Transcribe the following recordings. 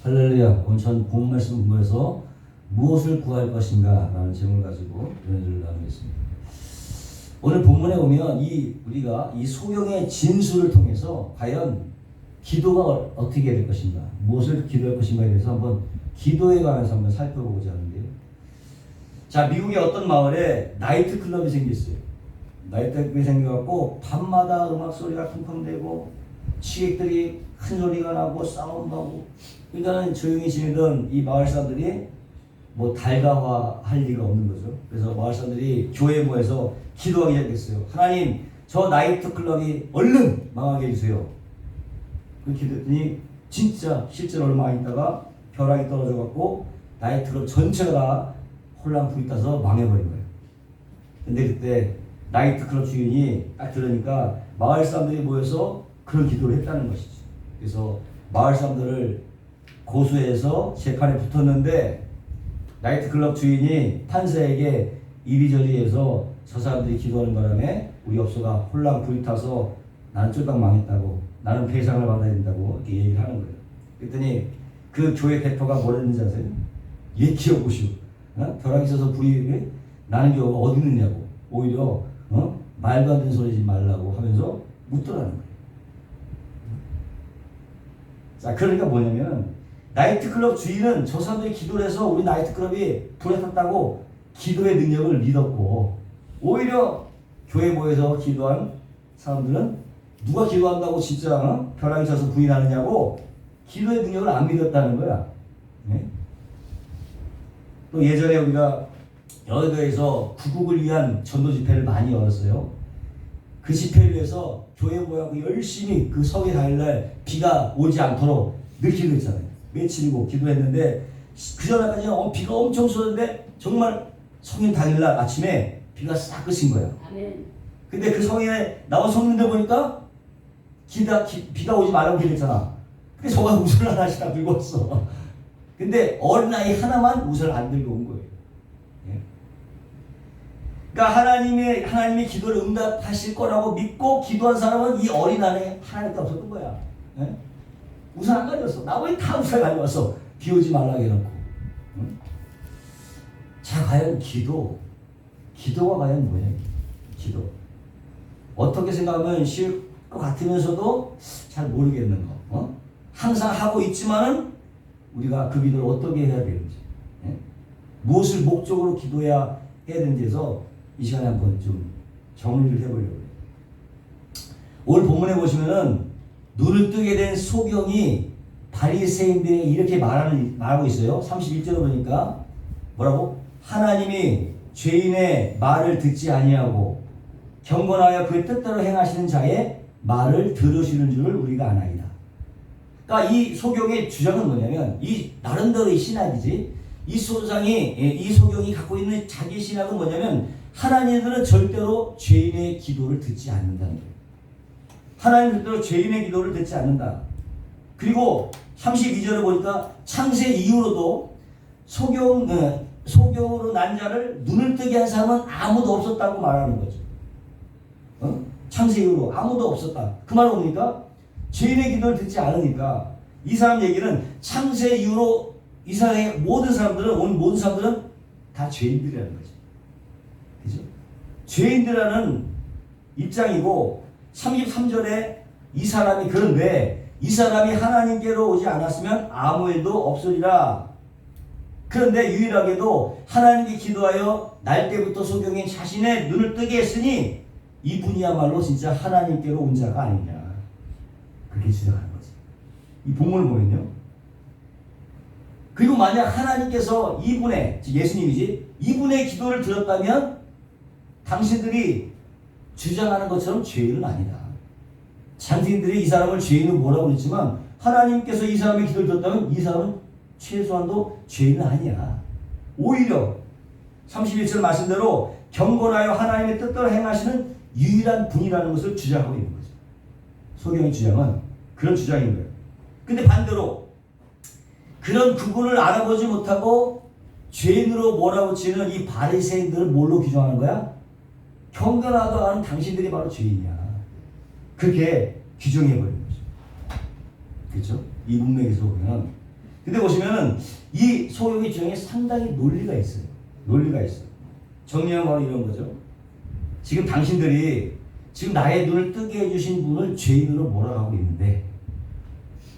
할렐루야. 오늘 전 본 말씀 공부해서 무엇을 구할 것인가 라는 제목을 가지고 은혜를 나누겠습니다. 오늘 본문에 보면 우리가 이 소경의 진술을 통해서 과연 기도가 어떻게 될 것인가, 무엇을 기도할 것인가에 대해서 한번 기도에 관해서 한번 살펴보고자 하는데요. 자, 미국의 어떤 마을에 나이트 클럽이 생겼어요. 나이트 클럽이 생겨갖고 밤마다 음악 소리가 쿵쿵대고 취객들이 큰 소리가 나고 싸움도 하고, 그러니까는 조용히 지내던 이 마을 사람들이 뭐 달가화할 리가 없는 거죠. 그래서 마을 사람들이 교회에 모여서 기도하기 시작했어요. 하나님, 저 나이트 클럽이 얼른 망하게 해주세요. 그렇게 됐더니 진짜 실제로 얼마 안 있다가 벼락이 떨어져 갖고 나이트 클럽 전체가 다 혼란 불이 타서 망해버린 거예요. 근데 그때 나이트 클럽 주인이 딱 들으니까 마을 사람들이 모여서 그런 기도를 했다는 것이죠. 그래서 마을 사람들을 고소해서 재판에 붙었는데 나이트 클럽 주인이 판사에게 이리저리 해서 저 사람들이 기도하는 바람에 우리 업소가 혼란 불이 타서 나는 쫄딱 망했다고, 나는 배상을 받아야 된다고 이렇게 얘기를 하는 거예요. 그랬더니 그 교회 대표가 뭐라 했는지 아세요? 기어보시오. 벼락이 있어서 불이 나는 경우가 어디 있느냐고, 오히려 말도 안 되는 소리 하지 말라고 하면서 묻더라는 거예요. 자, 그러니까 뭐냐면 나이트클럽 주인은 저 사람들이 기도를 해서 우리 나이트클럽이 불에 탔다고 기도의 능력을 믿었고, 오히려 교회 모여서 기도한 사람들은 누가 기도한다고 진짜 벼락이 쳐서 불이 나느냐고 기도의 능력을 안 믿었다는 거야. 네? 또 예전에 우리가 여의도에서 구국을 위한 전도 집회를 많이 열었어요. 그 집회를 위해서 교회 모여서 열심히 그 서기 당일날 비가 오지 않도록 늘 기도했잖아요. 며칠이고 기도했는데 그 전날까지는 비가 엄청 쏟았는데 정말 성인 당일날 아침에 비가 싹 그친 거예요. 근데 그 성인에 나온 성인들 보니까 비가 오지 말라고 기도했잖아. 그래서 저가 우산을 하나씩 다 들고 왔어. 근데 어린아이 하나만 우산을 안 들고 온 거예요. 그러니까 하나님이 기도를 응답하실 거라고 믿고 기도한 사람은 이 어린아이 하나님도 없었던 거야. 예? 우산 안 가져왔어. 나머지 다 우산 가져왔어. 비 오지 말라고 해놓고. 응? 자, 과연 기도가 과연 뭐냐? 기도. 어떻게 생각하면 쉬울 것 같으면서도 잘 모르겠는 거. 항상 하고 있지만은 우리가 그 기도를 어떻게 해야 되는지, 무엇을 목적으로 기도해야 되는지에서 이 시간에 한번 좀 정리를 해보려고 해요. 오늘 본문에 보시면은 눈을 뜨게 된 소경이 바리새인들에게 이렇게 말하고 있어요. 31절에 보니까 뭐라고? 하나님이 죄인의 말을 듣지 아니하고 경건하여 그의 뜻대로 행하시는 자의 말을 들으시는 줄을 우리가 아나이다. 그러니까 이 소경의 주장은 뭐냐면, 이 나름대로의 신학이지, 이 소경이 갖고 있는 자기 신학은 뭐냐면, 하나님들은 절대로 죄인의 기도를 듣지 않는다는 거예요. 하나님 절대로 죄인의 기도를 듣지 않는다. 그리고 32절에 보니까 창세 이후로도 소경으로 난 자를 눈을 뜨게 한 사람은 아무도 없었다고 말하는 거죠. 창세 이후로 아무도 없었다. 그 말은 뭡니까? 죄인의 기도를 듣지 않으니까 이 사람 얘기는 창세 이후로 이 세상의 모든 사람들은 다 죄인들이라는 거죠. 그죠? 죄인들이라는 입장이고, 33절에 이 사람이, 그런데 이 사람이 하나님께로 오지 않았으면 아무 일도 없으리라. 그런데 유일하게도 하나님께 기도하여 날 때부터 소경이 자신의 눈을 뜨게 했으니 이분이야말로 진짜 하나님께로 온 자가 아니냐, 그렇게 주장하는 거지. 이 본문을 보면요. 그리고 만약 하나님께서 예수님이지, 이분의 기도를 들었다면 당신들이 주장하는 것처럼 죄인은 아니다. 당신들이 이 사람을 죄인으로 뭐라고 했지만 하나님께서 이 사람의 기도를 들었다면 이 사람은 최소한도 죄인은 아니야. 오히려 31절 말씀대로 경건하여 하나님의 뜻대로 행하시는 유일한 분이라는 것을 주장하고 있는 거죠. 소경의 주장은 그런 주장인 거예요. 근데 반대로 그런 그분을 알아보지 못하고 죄인으로 몰아붙이는 이 바리새인들을 뭘로 규정하는 거야? 경건하다 하는 당신들이 바로 죄인이야. 그렇게 규정해버리는 거죠. 그렇죠? 이 문맥에서 보면 근데 보시면은 이 소경의 주장에 상당히 논리가 있어요. 논리가 있어요. 정리하면 바로 이런 거죠. 지금 당신들이 지금 나의 눈을 뜨게 해주신 분을 죄인으로 몰아가고 있는데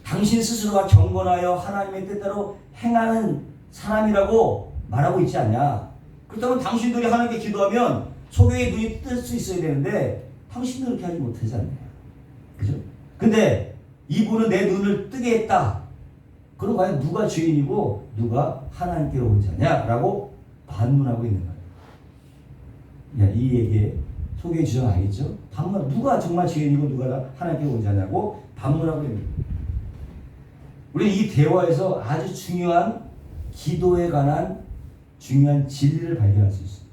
당신 스스로가 경건하여 하나님의 뜻대로 행하는 사람이라고 말하고 있지 않냐. 그렇다면 당신들이 하나님께 기도하면 소경의 눈이 뜰 수 있어야 되는데 당신들은 그렇게 하지 못하지 않나요? 그죠? 근데 이분은 내 눈을 뜨게 했다. 그럼 과연 누가 죄인이고 누가 하나님께로 온 자냐라고 반문하고 있는 거예요. 이 얘기에 소경의 주장 알겠죠? 반문, 누가 정말 죄인이고 누가 하나님께로 온 자냐고 반문하고 있는 거예요. 우리 이 대화에서 아주 중요한 기도에 관한 중요한 진리를 발견할 수 있어요.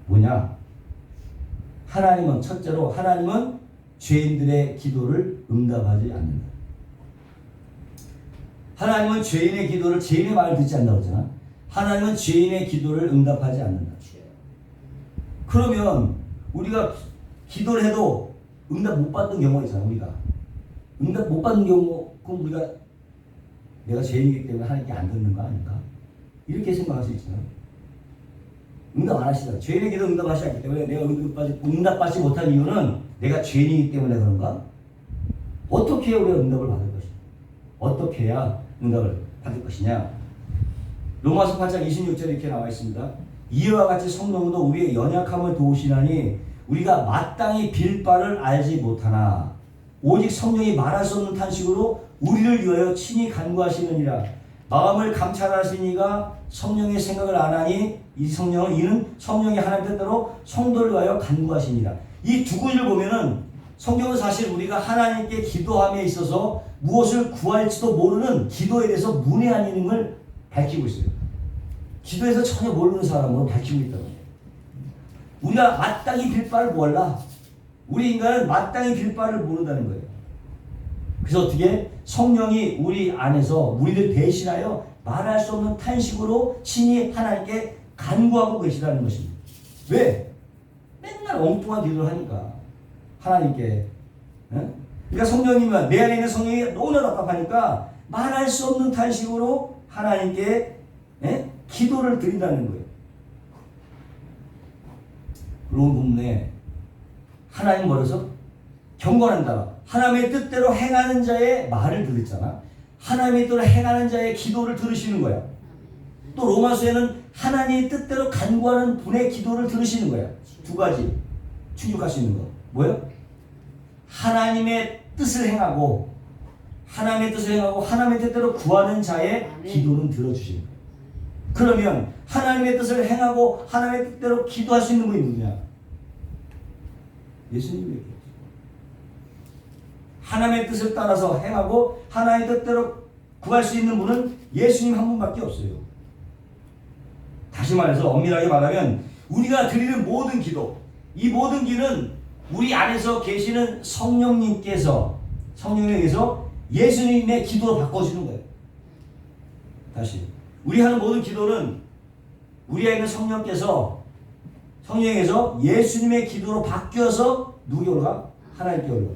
뭐냐? 하나님은 첫째로 하나님은 죄인들의 기도를 응답하지 않는다. 하나님은 죄인의 기도를 죄인의 말을 듣지 않는다고 했잖아. 하나님은 죄인의 기도를 응답하지 않는다. 그러면 우리가 기도를 해도 응답 못 받는 경우가 있잖아. 우리가 응답 못 받는 경우, 그럼 우리가 내가 죄인이기 때문에 하나님께 안 듣는 거 아닌가? 이렇게 생각할 수 있잖아. 응답 안 하시잖아. 죄인의 기도 응답하시지 않기 때문에 내가 응답받지 못한 이유는 내가 죄인이기 때문에 그런가? 어떻게 해야 우리가 응답을 받을 것이냐? 어떻게 해야 응답을 받을 것이냐? 로마서 8장 26절에 이렇게 나와 있습니다. 이와 같이 성령도 우리의 연약함을 도우시나니 우리가 마땅히 빌 바를 알지 못하나 오직 성령이 말할 수 없는 탄식으로 우리를 위하여 친히 간구하시느니라. 마음을 감찰하시니가 성령의 생각을 안 하니 이는 성령이 하나님 뜻대로 성도를 위하여 간구하시니라. 이 두 구절을 보면은 성경은 사실 우리가 하나님께 기도함에 있어서 무엇을 구할지도 모르는 기도에 대해서 문외한 이름을 밝히고 있어요. 기도에서 전혀 모르는 사람으로 밝히고 있다는 거예요. 우리가 마땅히 빌 바를 몰라. 우리 인간은 마땅히 빌 바를 모른다는 거예요. 그래서 어떻게 성령이 우리 안에서 우리를 대신하여 말할 수 없는 탄식으로 친히 하나님께 간구하고 계시다는 것입니다. 왜? 맨날 엉뚱한 기도를 하니까 하나님께. 그러니까 성령님은 내 안에 있는 성령이 너무나 답답하니까 말할 수 없는 탄식으로 하나님께 기도를 드린다는 거예요. 그런 부분에 하나님 뭐라서 경건한다. 하나님의 뜻대로 행하는 자의 말을 들었잖아. 하나님의 뜻대로 행하는 자의 기도를 들으시는 거야. 또 로마서에는 하나님의 뜻대로 간구하는 분의 기도를 들으시는 거야. 두 가지 충족할 수 있는 거. 뭐예요? 하나님의 뜻을 행하고 하나님의 뜻대로 구하는 자의 기도는 들어주시는 거예요. 그러면 하나님의 뜻을 행하고 하나님의 뜻대로 기도할 수 있는 분이 누구냐? 예수님이에요. 하나님의 뜻을 따라서 행하고 하나님의 뜻대로 구할 수 있는 분은 예수님 한 분밖에 없어요. 다시 말해서 엄밀하게 말하면 우리가 드리는 모든 기도, 이 모든 기는 우리 안에서 계시는 성령님께서 예수님의 기도로 바꿔주는 거예요. 다시 우리 하는 모든 기도는 우리 안에 있는 성령께서 예수님의 기도로 바뀌어서 누구에게 올라가? 하나님께 올라가.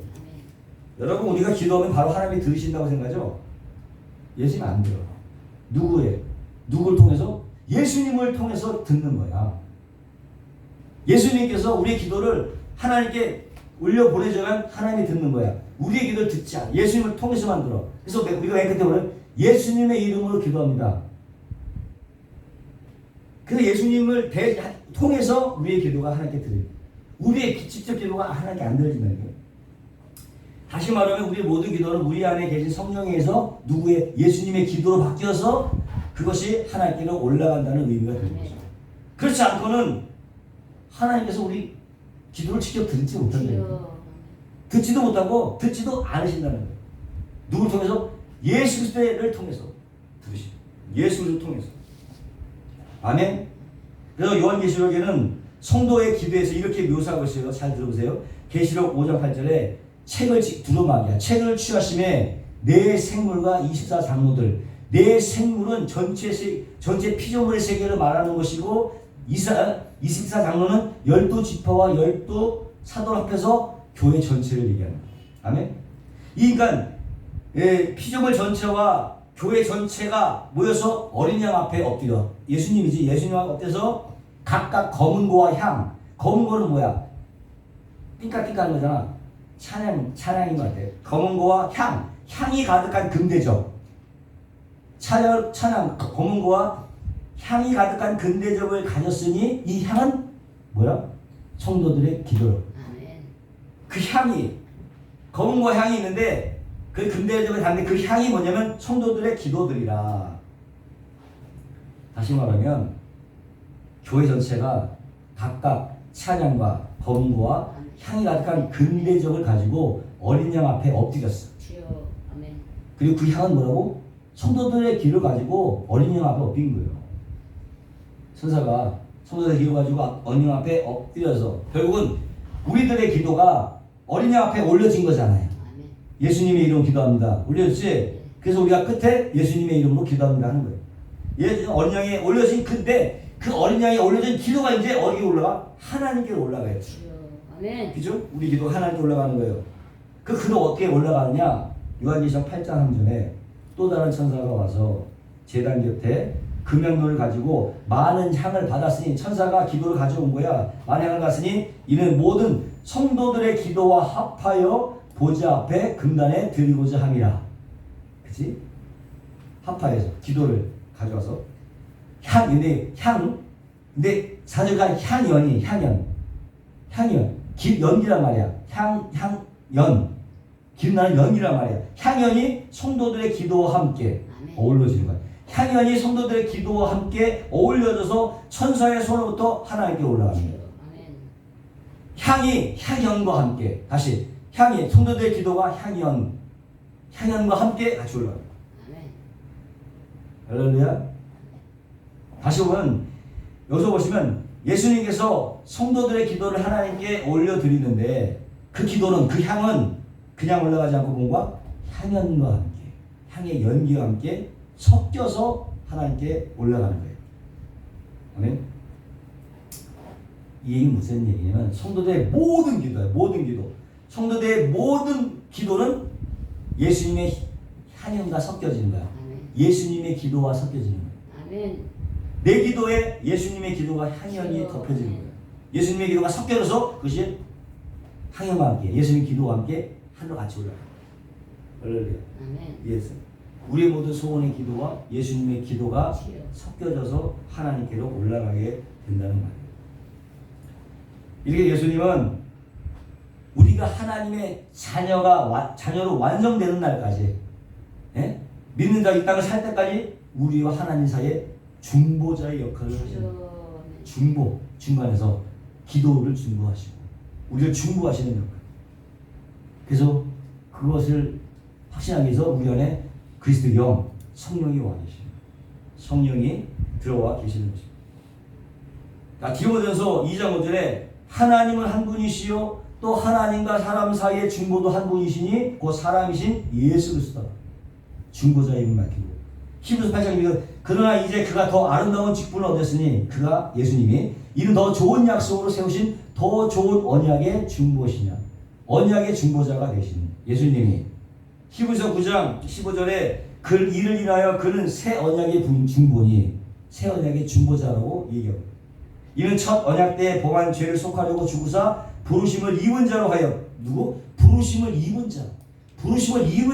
여러분 우리가 기도하면 바로 하나님이 들으신다고 생각하죠? 예수님 안 들어. 누구를 통해서? 예수님을 통해서 듣는 거야. 예수님께서 우리의 기도를 하나님께 올려보내주면 하나님이 듣는 거야. 우리의 기도를 듣지 않아. 예수님을 통해서만 들어. 그래서 우리가 맨 끝에 보면 예수님의 이름으로 기도합니다. 그래서 예수님을 통해서 우리의 기도가 하나님께 들려요. 우리의 직접 기도가 하나님께 안 들려진다는 거예요. 다시 말하면 우리의 모든 기도는 우리 안에 계신 성령에서 예수님의 기도로 바뀌어서 그것이 하나님께로 올라간다는 의미가 되는 거죠. 그렇지 않고는 하나님께서 우리 기도를 직접 듣지 못한다는 거예요. 듣지도 못하고 듣지도 않으신다는 거예요. 누구를 통해서? 예수 그리스도를 통해서 들으시죠. 예수를 통해서. 아멘. 그래서 요한계시록에는 성도의 기도에서 이렇게 묘사하고 있어요. 잘 들어보세요. 계시록 5장 8절에 책을 두루마기야. 책을 취하심에 내 생물과 24장로들. 내 생물은 전체 피조물의 세계를 말하는 것이고 24장로는 12지파와 12사도 앞에서 교회 전체를 얘기하는 거예요. 아멘. 그러니까 피조물 전체와 교회 전체가 모여서 어린 양 앞에 엎드려. 예수님이지. 예수님 앞에 엎드려서 각각 검은 고와 향. 검은 고는 뭐야? 띵까띵까하는 거잖아. 찬양인 것 같아. 검은 고와 향이 가득한 금대접. 찬양, 검은 고와 향이 가득한 금대접을 가졌으니 이 향은 뭐야? 성도들의 기도로. 그 향이, 검은 고와 향이 있는데 그 금대접에 담긴 그 향이 뭐냐면 성도들의 기도들이라. 다시 말하면 교회 전체가 각각 찬양과 검은 고와 향이 가득한 금대접을 가지고 어린 양 앞에 엎드렸어. 그리고 그 향은 뭐라고? 성도들의 기를 가지고 어린 양 앞에 엎드린 거예요. 천사가 성도들의 기를 가지고 어린 양 앞에 엎드려서 결국은 우리들의 기도가 어린 양 앞에 올려진 거잖아요. 예수님의 이름으로 기도합니다. 올려졌지? 그래서 우리가 끝에 예수님의 이름으로 기도합니다 하는 거예요. 어린 양에 올려진 근데 그 어린 양에 올려진 기도가 이제 어디에 올라가? 하나님께로 올라가요. 그죠? 우리 기도가 하나님께 올라가는 거예요. 그 기도 어떻게 올라가느냐? 요한계시록 8장 한전에 또 다른 천사가 와서 제단 곁에 금향로를 가지고 많은 향을 받았으니 천사가 기도를 가져온 거야. 많은 향을 갔으니 이는 모든 성도들의 기도와 합하여 보좌 앞에 금단에 드리고자 함이라. 그치? 합하여서 기도를 가져와서 근데 사절간 향연 연기란 말이야. 연 김나는 연기란 말이야. 향연이 성도들의 기도와 함께 어울려지는 거야. 향연이 성도들의 기도와 함께 어울려져서 천사의 손으로부터 하나님께 올라가는 거야. 향연과 함께 다시 향이 성도들의 기도가 향연과 함께 같이 올라가는 거야. 할렐루야. 다시 보면 여기서 보시면 예수님께서 성도들의 기도를 하나님께 올려드리는데 그 기도는 그 향은 그냥 올라가지 않고 뭔가 향연과 함께 향의 연기와 함께 섞여서 하나님께 올라가는 거예요. 아멘. 이 얘기는 무슨 얘기냐면 성도들의 모든 기도예요. 모든 기도. 성도들의 모든 기도는 예수님의 향연과 섞여지는 거야. 예수님의 기도와 섞여지는 거야. 내 기도에 예수님의 기도가 향연이 덮여지는 거예요. 예수님의 기도가 섞여져서 그것이 향연과 함께 예수님의 기도와 함께 하늘로 같이 올라가요. 할렐루야. 예수. 우리의 모든 소원의 기도와 예수님의 기도가 섞여져서 하나님께로 올라가게 된다는 말이에요. 이렇게 예수님은 우리가 하나님의 자녀로 완성되는 날까지 믿는 자 이 땅을 살 때까지 우리와 하나님 사이에 중보자의 역할을 하시는 중간에서 기도를 중보하시고 우리를 중보하시는 역할. 그래서 그것을 확신하기 위해서 우리 안에 그리스도 영, 성령이 와 계십니다. 성령이 들어와 계시는 것입니다. 디모데전서 2장 5절에 하나님은 한 분이시요 또 하나님과 사람 사이의 중보도 한 분이시니 그 사람이신 예수 그리스도 중보자의 이름을 맡기고 히브리서 8장 2절 그러나 이제 그가 더 아름다운 직분을 얻었으니 그가 예수님이 이는 더 좋은 약속으로 세우신 더 좋은 언약의 중보시냐 언약의 중보자가 되시는 예수님이 히브리서 9장 15절에 그 이를 인하여 그는 새 언약의 중보니 새 언약의 중보자라고 얘기합니다. 이는 첫 언약 때에 범한 죄를 속하려고 죽으사 부르심을 입은 자로 하여 누구? 부르심을 입은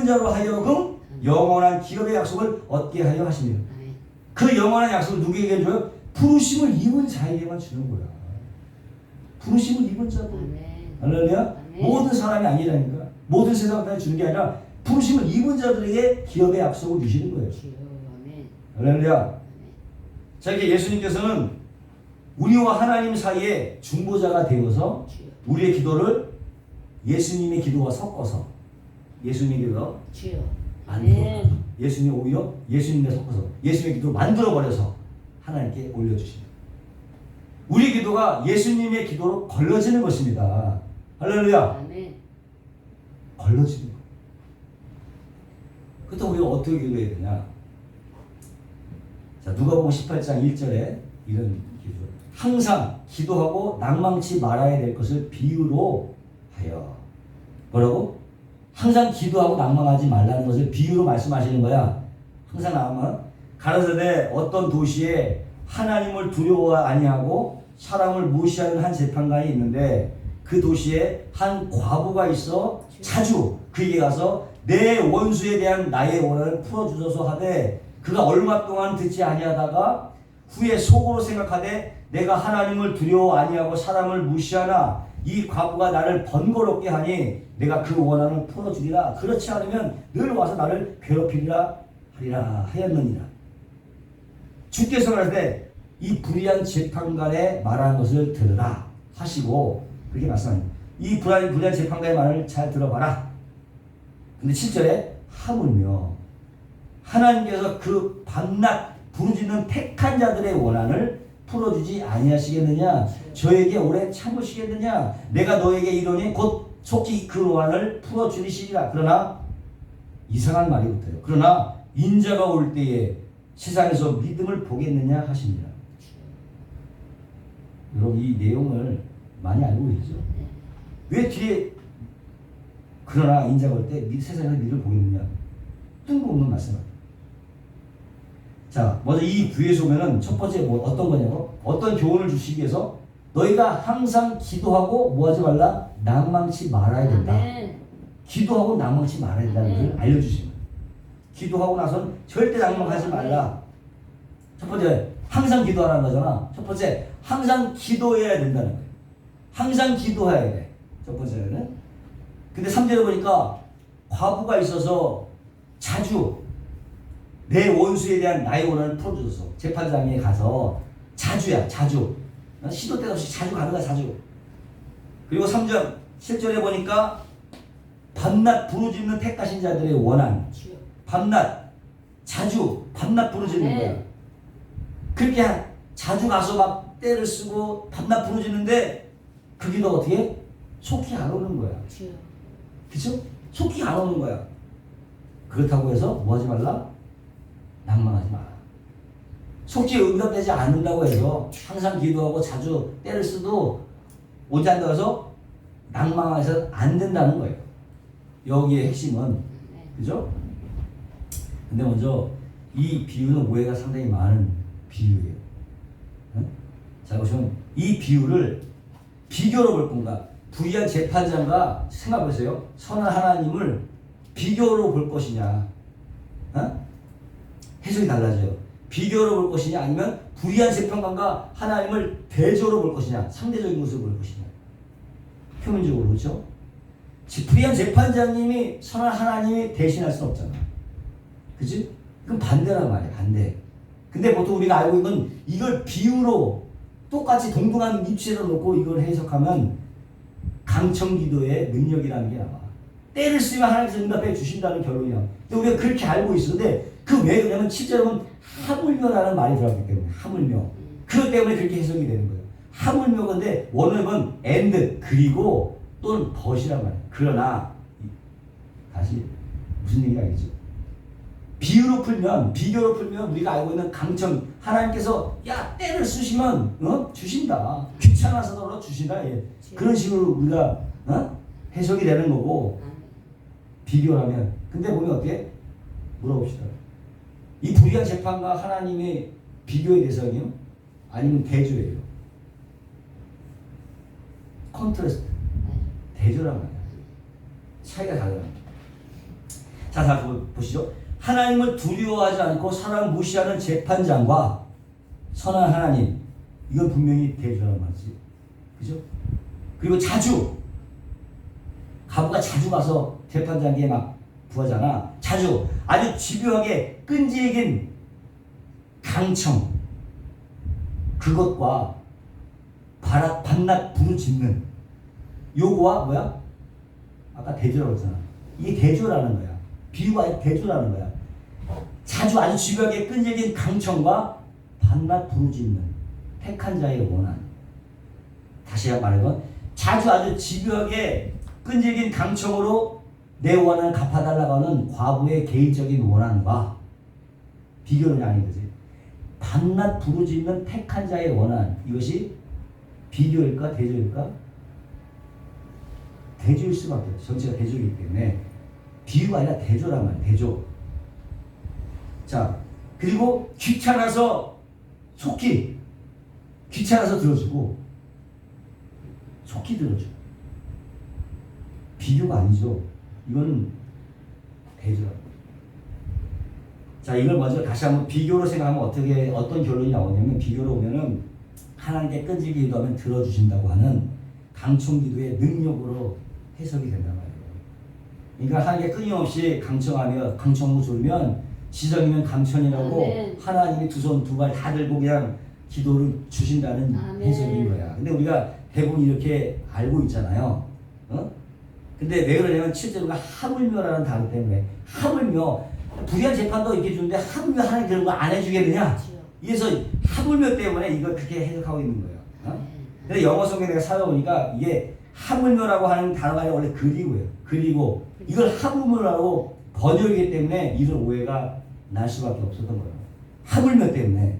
자로 하여금 영원한 기업의 약속을 얻게 하려 하십니다. 그 영원한 약속을 누구에게 줘요? 부르심을 입은 자에게만 주는 거야. 부르심을 입은 자도. 할렐루야. 모든 사람이 아니라니까. 모든 세상에 주는 게 아니라 부르심을 입은 자들에게 기업의 약속을 주시는 거예요. 할렐루야. 자, 이게 예수님께서는 우리와 하나님 사이에 중보자가 되어서 우리의 기도를 예수님의 기도와 섞어서 예수님의 기도가 만들어 예수님 오히려 예수님과 섞어서 예수님의 기도를 만들어버려서 하나님께 올려주십니다. 우리 기도가 예수님의 기도로 걸러지는 것입니다. 할렐루야. 걸러지는 거. 그렇다면 우리가 어떻게 기도해야 되냐? 자, 누가복음 18장 1절에 이런 기도. 항상 기도하고 낭망치 말아야 될 것을 비유로 하여. 뭐라고? 항상 기도하고 낭망하지 말라는 것을 비유로 말씀하시는 거야. 항상 나오면 가라사대 어떤 도시에 하나님을 두려워 아니하고 사람을 무시하는 한 재판관이 있는데 그 도시에 한 과부가 있어 자주 그에게 가서 내 원수에 대한 나의 원한을 풀어주소서 하되 그가 얼마 동안 듣지 아니하다가 후에 속으로 생각하되 내가 하나님을 두려워 아니하고 사람을 무시하나 이 과부가 나를 번거롭게 하니 내가 그 원한을 풀어주리라. 그렇지 않으면 늘 와서 나를 괴롭히리라 하리라 하였느니라. 주께서 가라사대 이 불의한 재판관의 말하는 것을 들으라 하시고 그렇게 말씀합니다. 이 불의한 재판관의 말을 잘 들어봐라. 근데 7절에 하물며 하나님께서 그 밤낮 부르짖는 택한 자들의 원한을 풀어주지 아니하시겠느냐? 저에게 오래 참으시겠느냐? 내가 너에게 이르니 곧 속히 그 원한을 풀어주시리라. 그러나 이상한 말이 붙어요. 그러나 인자가 올 때에 세상에서 믿음을 보겠느냐 하십니다. 여러분 이 내용을 많이 알고 계시죠? 왜 뒤에 그러나 인자가 올 때 세상에서 믿음을 보겠느냐? 뜬금없는 말씀입니다. 자, 먼저 이 부에서 보면은 첫 번째 어떤 거냐고? 어떤 교훈을 주시기 위해서 너희가 항상 기도하고 뭐하지 말라? 낭망치 말아야 된다. 기도하고 낭망치 말아야 된다는 것을 알려주시는 거예요. 기도하고 나서는 절대 낭망하지 말라. 첫 번째, 항상 기도하라는 거잖아. 첫 번째, 항상 기도해야 된다는 거예요. 항상 기도해야 돼. 첫 번째는. 근데 3절에 보니까 과부가 있어서 자주 내 원수에 대한 나의 원한을 풀어주소서. 재판장에 가서 자주야, 자주. 시도 때도 없이 자주 가는 거야, 자주. 그리고 3절, 7절에 보니까 밤낮 부르짖는 택하신 자들의 원한. 밤낮, 자주, 밤낮 부르짖는 거야. 그렇게 자주 가서 막 때를 쓰고 밤낮 부르짖는데 그 기도가 어떻게 해? 속히 안 오는 거야. 그쵸? 속히 안 오는 거야. 그렇다고 해서 뭐 하지 말라? 낭망하지 마라. 속히 응답되지 않는다고 해서 항상 기도하고 자주 때를 써도 오지 않는다고 해서 낭망해서 안 된다는 거예요. 여기의 핵심은. 그죠? 근데 먼저 이 비유는 오해가 상당히 많은 비유예요. 응? 자, 보시면 이 비유를 비교로 볼 건가? 불의한 재판장과 생각해보세요. 선한 하나님을 비교로 볼 것이냐? 어? 해석이 달라져요. 비교로 볼 것이냐 아니면 불의한 재판관과 하나님을 대조로 볼 것이냐, 상대적인 것으로 볼 것이냐. 표면적으로. 그렇죠? 불의한 재판장님이 선한 하나님이 대신할 수는 없잖아. 그치? 그럼 반대란 말이야, 반대. 근데 보통 우리가 알고 있는 이걸 비유로 똑같이 동등한 입체로 놓고 이걸 해석하면 강청기도의 능력이라는 게 나와. 때를 쓰면 하나님께서 응답해 주신다는 결론이야. 근데 우리가 그렇게 알고 있었는데 그 왜 그러냐면 7절은 하물며라는 말이 들어갔기 때문에. 하물며. 그것 때문에 그렇게 해석이 되는 거예요. 하물며. 근데 원어는 and 그리고 또는 but이란 말이에요. 그러나 다시 무슨 얘기가 알겠죠? 비유로 풀면, 비교로 풀면 우리가 알고 있는 강청, 하나님께서 야 때를 쓰시면 주신다. 귀찮아서도 주신다. 예. 그런 식으로 우리가 해석이 되는 거고 비교라면. 근데 보면 어떻게? 물어봅시다. 이 불의한 재판과 하나님의 비교의 대상이요? 아니면 대조예요? 컨트라스트. 대조란 말이야. 차이가 다르다. 자, 보시죠. 하나님을 두려워하지 않고 사람 무시하는 재판장과 선한 하나님. 이건 분명히 대조란 말이지. 그죠? 그리고 자주. 가부가 자주 가서 재판장에게 막 구하잖아. 자주. 아주 집요하게 끈질긴 강청. 그것과 밤낮 부르짖는 요거와 뭐야? 아까 대조라고 했잖아. 이게 대조라는 거야. 비유가 아니라 대조라는 거야. 자주 아주 집요하게 끈질긴 강청과 밤낮 부르짖는 택한 자의 원한. 다시 말하면 자주 아주 집요하게 끈질긴 강청으로 내 원한을 갚아달라고 하는 과부의 개인적인 원한과 비교는 아닌 거지. 밤낮 부르짖는 택한 자의 원한. 이것이 비교일까 대조일까? 대조일 수밖에 없어. 전체가 대조이기 때문에 비유가 아니라 대조란 말이야. 대조. 자, 그리고 귀찮아서 속히 귀찮아서 들어주고 속히 들어주고 비교가 아니죠. 이거는 대조라고. 자, 이걸 먼저 다시 한번 비교로 생각하면 어떤 결론이 나오냐면, 비교로 보면은 하나님께 끈질기게 기도하면 들어주신다고 하는 강청기도의 능력으로 해석이 된단 말이에요. 그러니까 하나님께 끊임없이 강청하고 졸면 지정이면 강천이라고 아멘. 하나님이 두 손 두 발 다 들고 그냥 기도를 주신다는 아멘. 해석인 거야. 근데 우리가 대부분 이렇게 알고 있잖아요. 근데 왜 그러냐면 실제로 하물며라는 단어 때문에. 하물며, 불의한 재판도 이렇게 주는데 하물며 하나님 그런 거 안 해주겠느냐? 그래서 하물며 때문에 이걸 그렇게 해석하고 있는 거예요. 근데 영어 성경 내가 찾아보니까 이게 하물며라고 하는 단어가 아니라 원래 그리고예요. 그리고 이걸 하물며라고 번역이기 때문에 이런 오해가 날 수밖에 없었던 거예요. 하물며 때문에.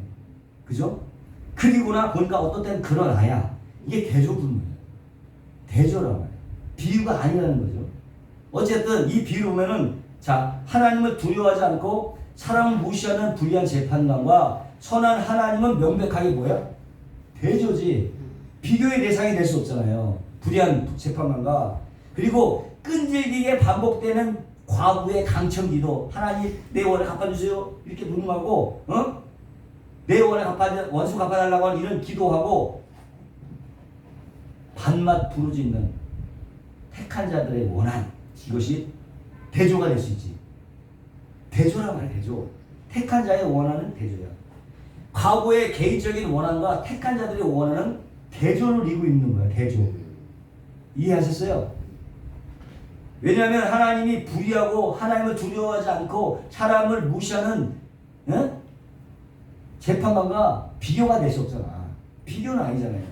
그죠? 그리고나 보니까 어떤 때는 그러나야. 이게 대조분문이에요. 대조란 말이에요. 비유가 아니라는 거죠. 어쨌든 이 비유를 보면은, 자, 하나님을 두려워하지 않고 사람을 무시하는 불의한 재판관과 선한 하나님은 명백하게 뭐야? 대조지. 비교의 대상이 될 수 없잖아요. 불의한 재판관과, 그리고 끈질기게 반복되는 과부의 강청기도, 하나님 내 원을 갚아주세요 이렇게 불응하고, 내 원을 원수 갚아달라고 하는 이런 기도하고, 밤낮 부르짖는 택한 자들의 원한, 이것이 대조가 될 수 있지. 대조란 말이야. 대조. 택한 자의 원한은 대조야. 과거의 개인적인 원한과 택한 자들의 원한은 대조를 이루고 있는 거야. 대조. 이해하셨어요? 왜냐하면 하나님이 불의하고 하나님을 두려워하지 않고 사람을 무시하는 재판관과 비교가 될 수 없잖아. 비교는 아니잖아요.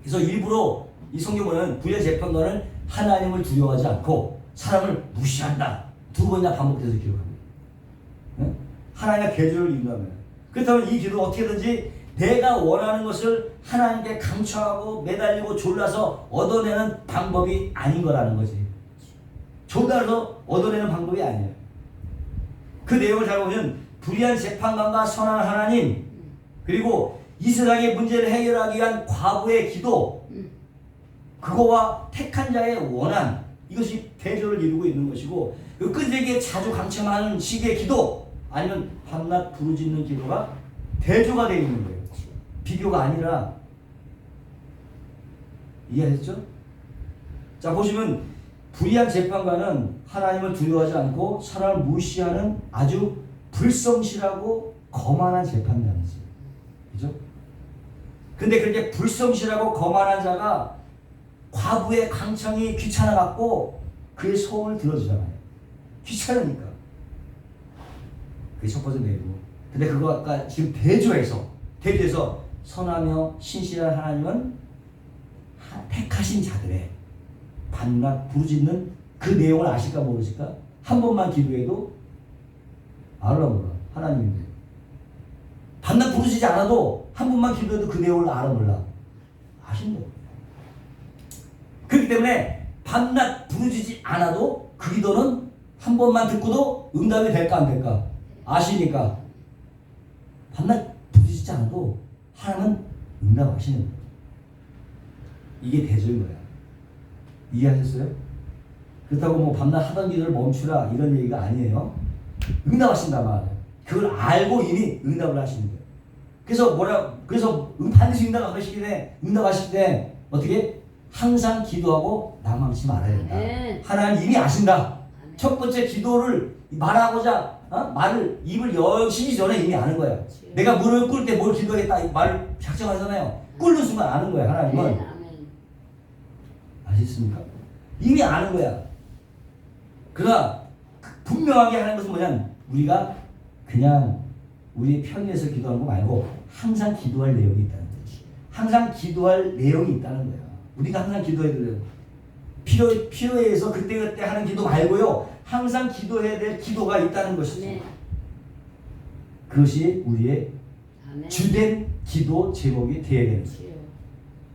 그래서 일부러 이 성경은 불의한 재판관을 하나님을 두려워하지 않고 사람을 무시한다. 두 번이나 반복해서 기록합니다. 하나님의 대조를 이룬다면. 그렇다면 이 기도는 어떻게든지 내가 원하는 것을 하나님께 강청하고 매달리고 졸라서 얻어내는 방법이 아닌 거라는 거지. 졸라서 얻어내는 방법이 아니에요. 그 내용을 잘 보면 불의한 재판관과 선한 하나님, 그리고 이 세상의 문제를 해결하기 위한 과부의 기도, 그거와 택한 자의 원한, 이것이 대조를 이루고 있는 것이고, 그 끈질기게 자주 강청하는 식의 기도, 아니면 밤낮 부르짖는 기도가 대조가 되어 있는 거예요. 비교가 아니라. 이해하셨죠? 자, 보시면 불의한 재판관은 하나님을 두려워하지 않고 사람을 무시하는 아주 불성실하고 거만한 재판관이지. 그죠? 근데 그렇게 불성실하고 거만한 자가 과부의 강청이 귀찮아갖고 그의 소원을 들어주잖아요. 귀찮으니까. 그게 첫 번째 내용. 근데 그거 아까 지금 대조해서 선하며 신실한 하나님은 택하신 자들의 밤낮 부르짖는 그 내용을 아실까 모르실까? 한 번만 기도해도 알아 몰라. 하나님인데. 밤낮 부르짖지 않아도 한 번만 기도해도 그 내용을 알아 몰라. 아신다. 그렇기 때문에 밤낮 부르짖지 않아도 그 기도는 한 번만 듣고도 응답이 될까 안 될까? 아시니까. 밤낮 부르짖지 않아도 하나님은 응답하시는 거예요. 이게 대조인 거야. 이해하셨어요? 그렇다고 뭐 밤낮 하던 기도를 멈추라 이런 얘기가 아니에요. 응답하신단 말이에요. 그걸 알고 이미 응답을 하시는 거예요. 그래서 반드시 응답하실 때 어떻게? 항상 기도하고 낙망치 말아야 된다. 하나님 이미 아신다. 첫 번째 기도를 말하고자 입을 열시기 전에 이미 아는 거야. 내가 무릎을 꿇을 때 뭘 기도하겠다 말을 작정하잖아요. 꿇는 순간 아는 거야. 하나님은. 아시겠습니까? 이미 아는 거야. 그러나 분명하게 하는 것은 뭐냐면 우리가 그냥 우리의 편의에서 기도하는 거 말고 항상 기도할 내용이 있다는 거지. 항상 기도할 내용이 있다는 거야. 우리가 항상 기도해야 돼요. 필요에 의해서 그때그때 하는 기도 말고요. 항상 기도해야 될 기도가 있다는 것이죠. 네. 그것이 우리의 아멘. 주된 기도 제목이 되어야 되는 거예요.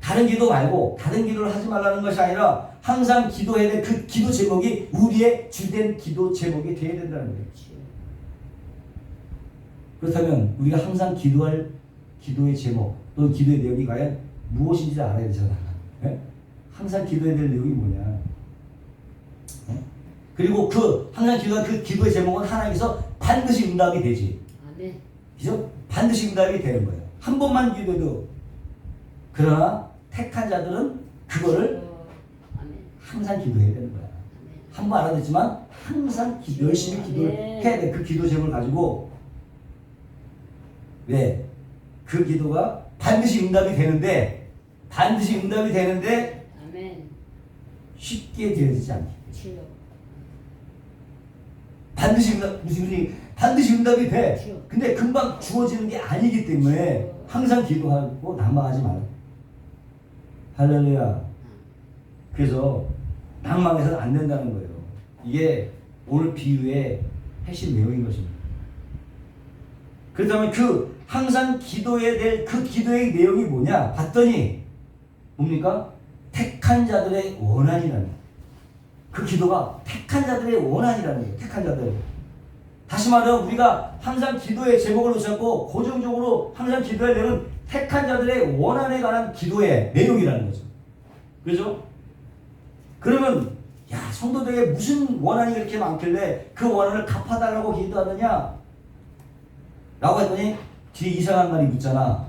다른 기도 말고 다른 기도를 하지 말라는 것이 아니라 항상 기도해야 될 그 기도 제목이 우리의 주된 기도 제목이 되어야 된다는 거예요. 그렇다면 우리가 항상 기도할 기도의 제목 또는 기도의 내용이 과연 무엇인지 알아야 되잖아. 네? 항상 기도해야 될 내용이 뭐냐. 네? 그리고 그 항상 기도한 그 기도의 제목은 하나님께서 반드시 응답이 되지. 아멘. 그죠? 반드시 응답이 되는 거예요. 한 번만 기도해도. 그러나 택한 자들은 그거를 항상 기도해야 되는 거야. 한 번 알아듣지만 항상 열심히 기도를 해야 돼. 그 기도 제목을 가지고. 왜? 그 기도가 반드시 응답이 되는데 아멘. 쉽게 되어지지 않게. 주여. 반드시 응답이 돼. 주여. 근데 금방 주어지는 게 아니기 때문에 주여. 항상 기도하고 낭망하지 말아. 할렐루야. 그래서 낭망해서는 안 된다는 거예요. 이게 오늘 비유의 핵심 내용인 것입니다. 그렇다면 그 항상 기도해야 될 그 기도의 내용이 뭐냐? 봤더니 뭡니까? 택한 자들의 원한이라는 거예요. 그 기도가 택한 자들의 원한이라는 거예요. 택한 자들. 다시 말하면 우리가 항상 기도의 제목을 잡고 고정적으로 항상 기도해야 되는 택한 자들의 원한에 관한 기도의 내용이라는 거죠. 그렇죠? 그러면 야, 성도들에게 무슨 원한이 그렇게 많길래 그 원한을 갚아달라고 기도하느냐? 라고 했더니 뒤에 이상한 말이 붙잖아.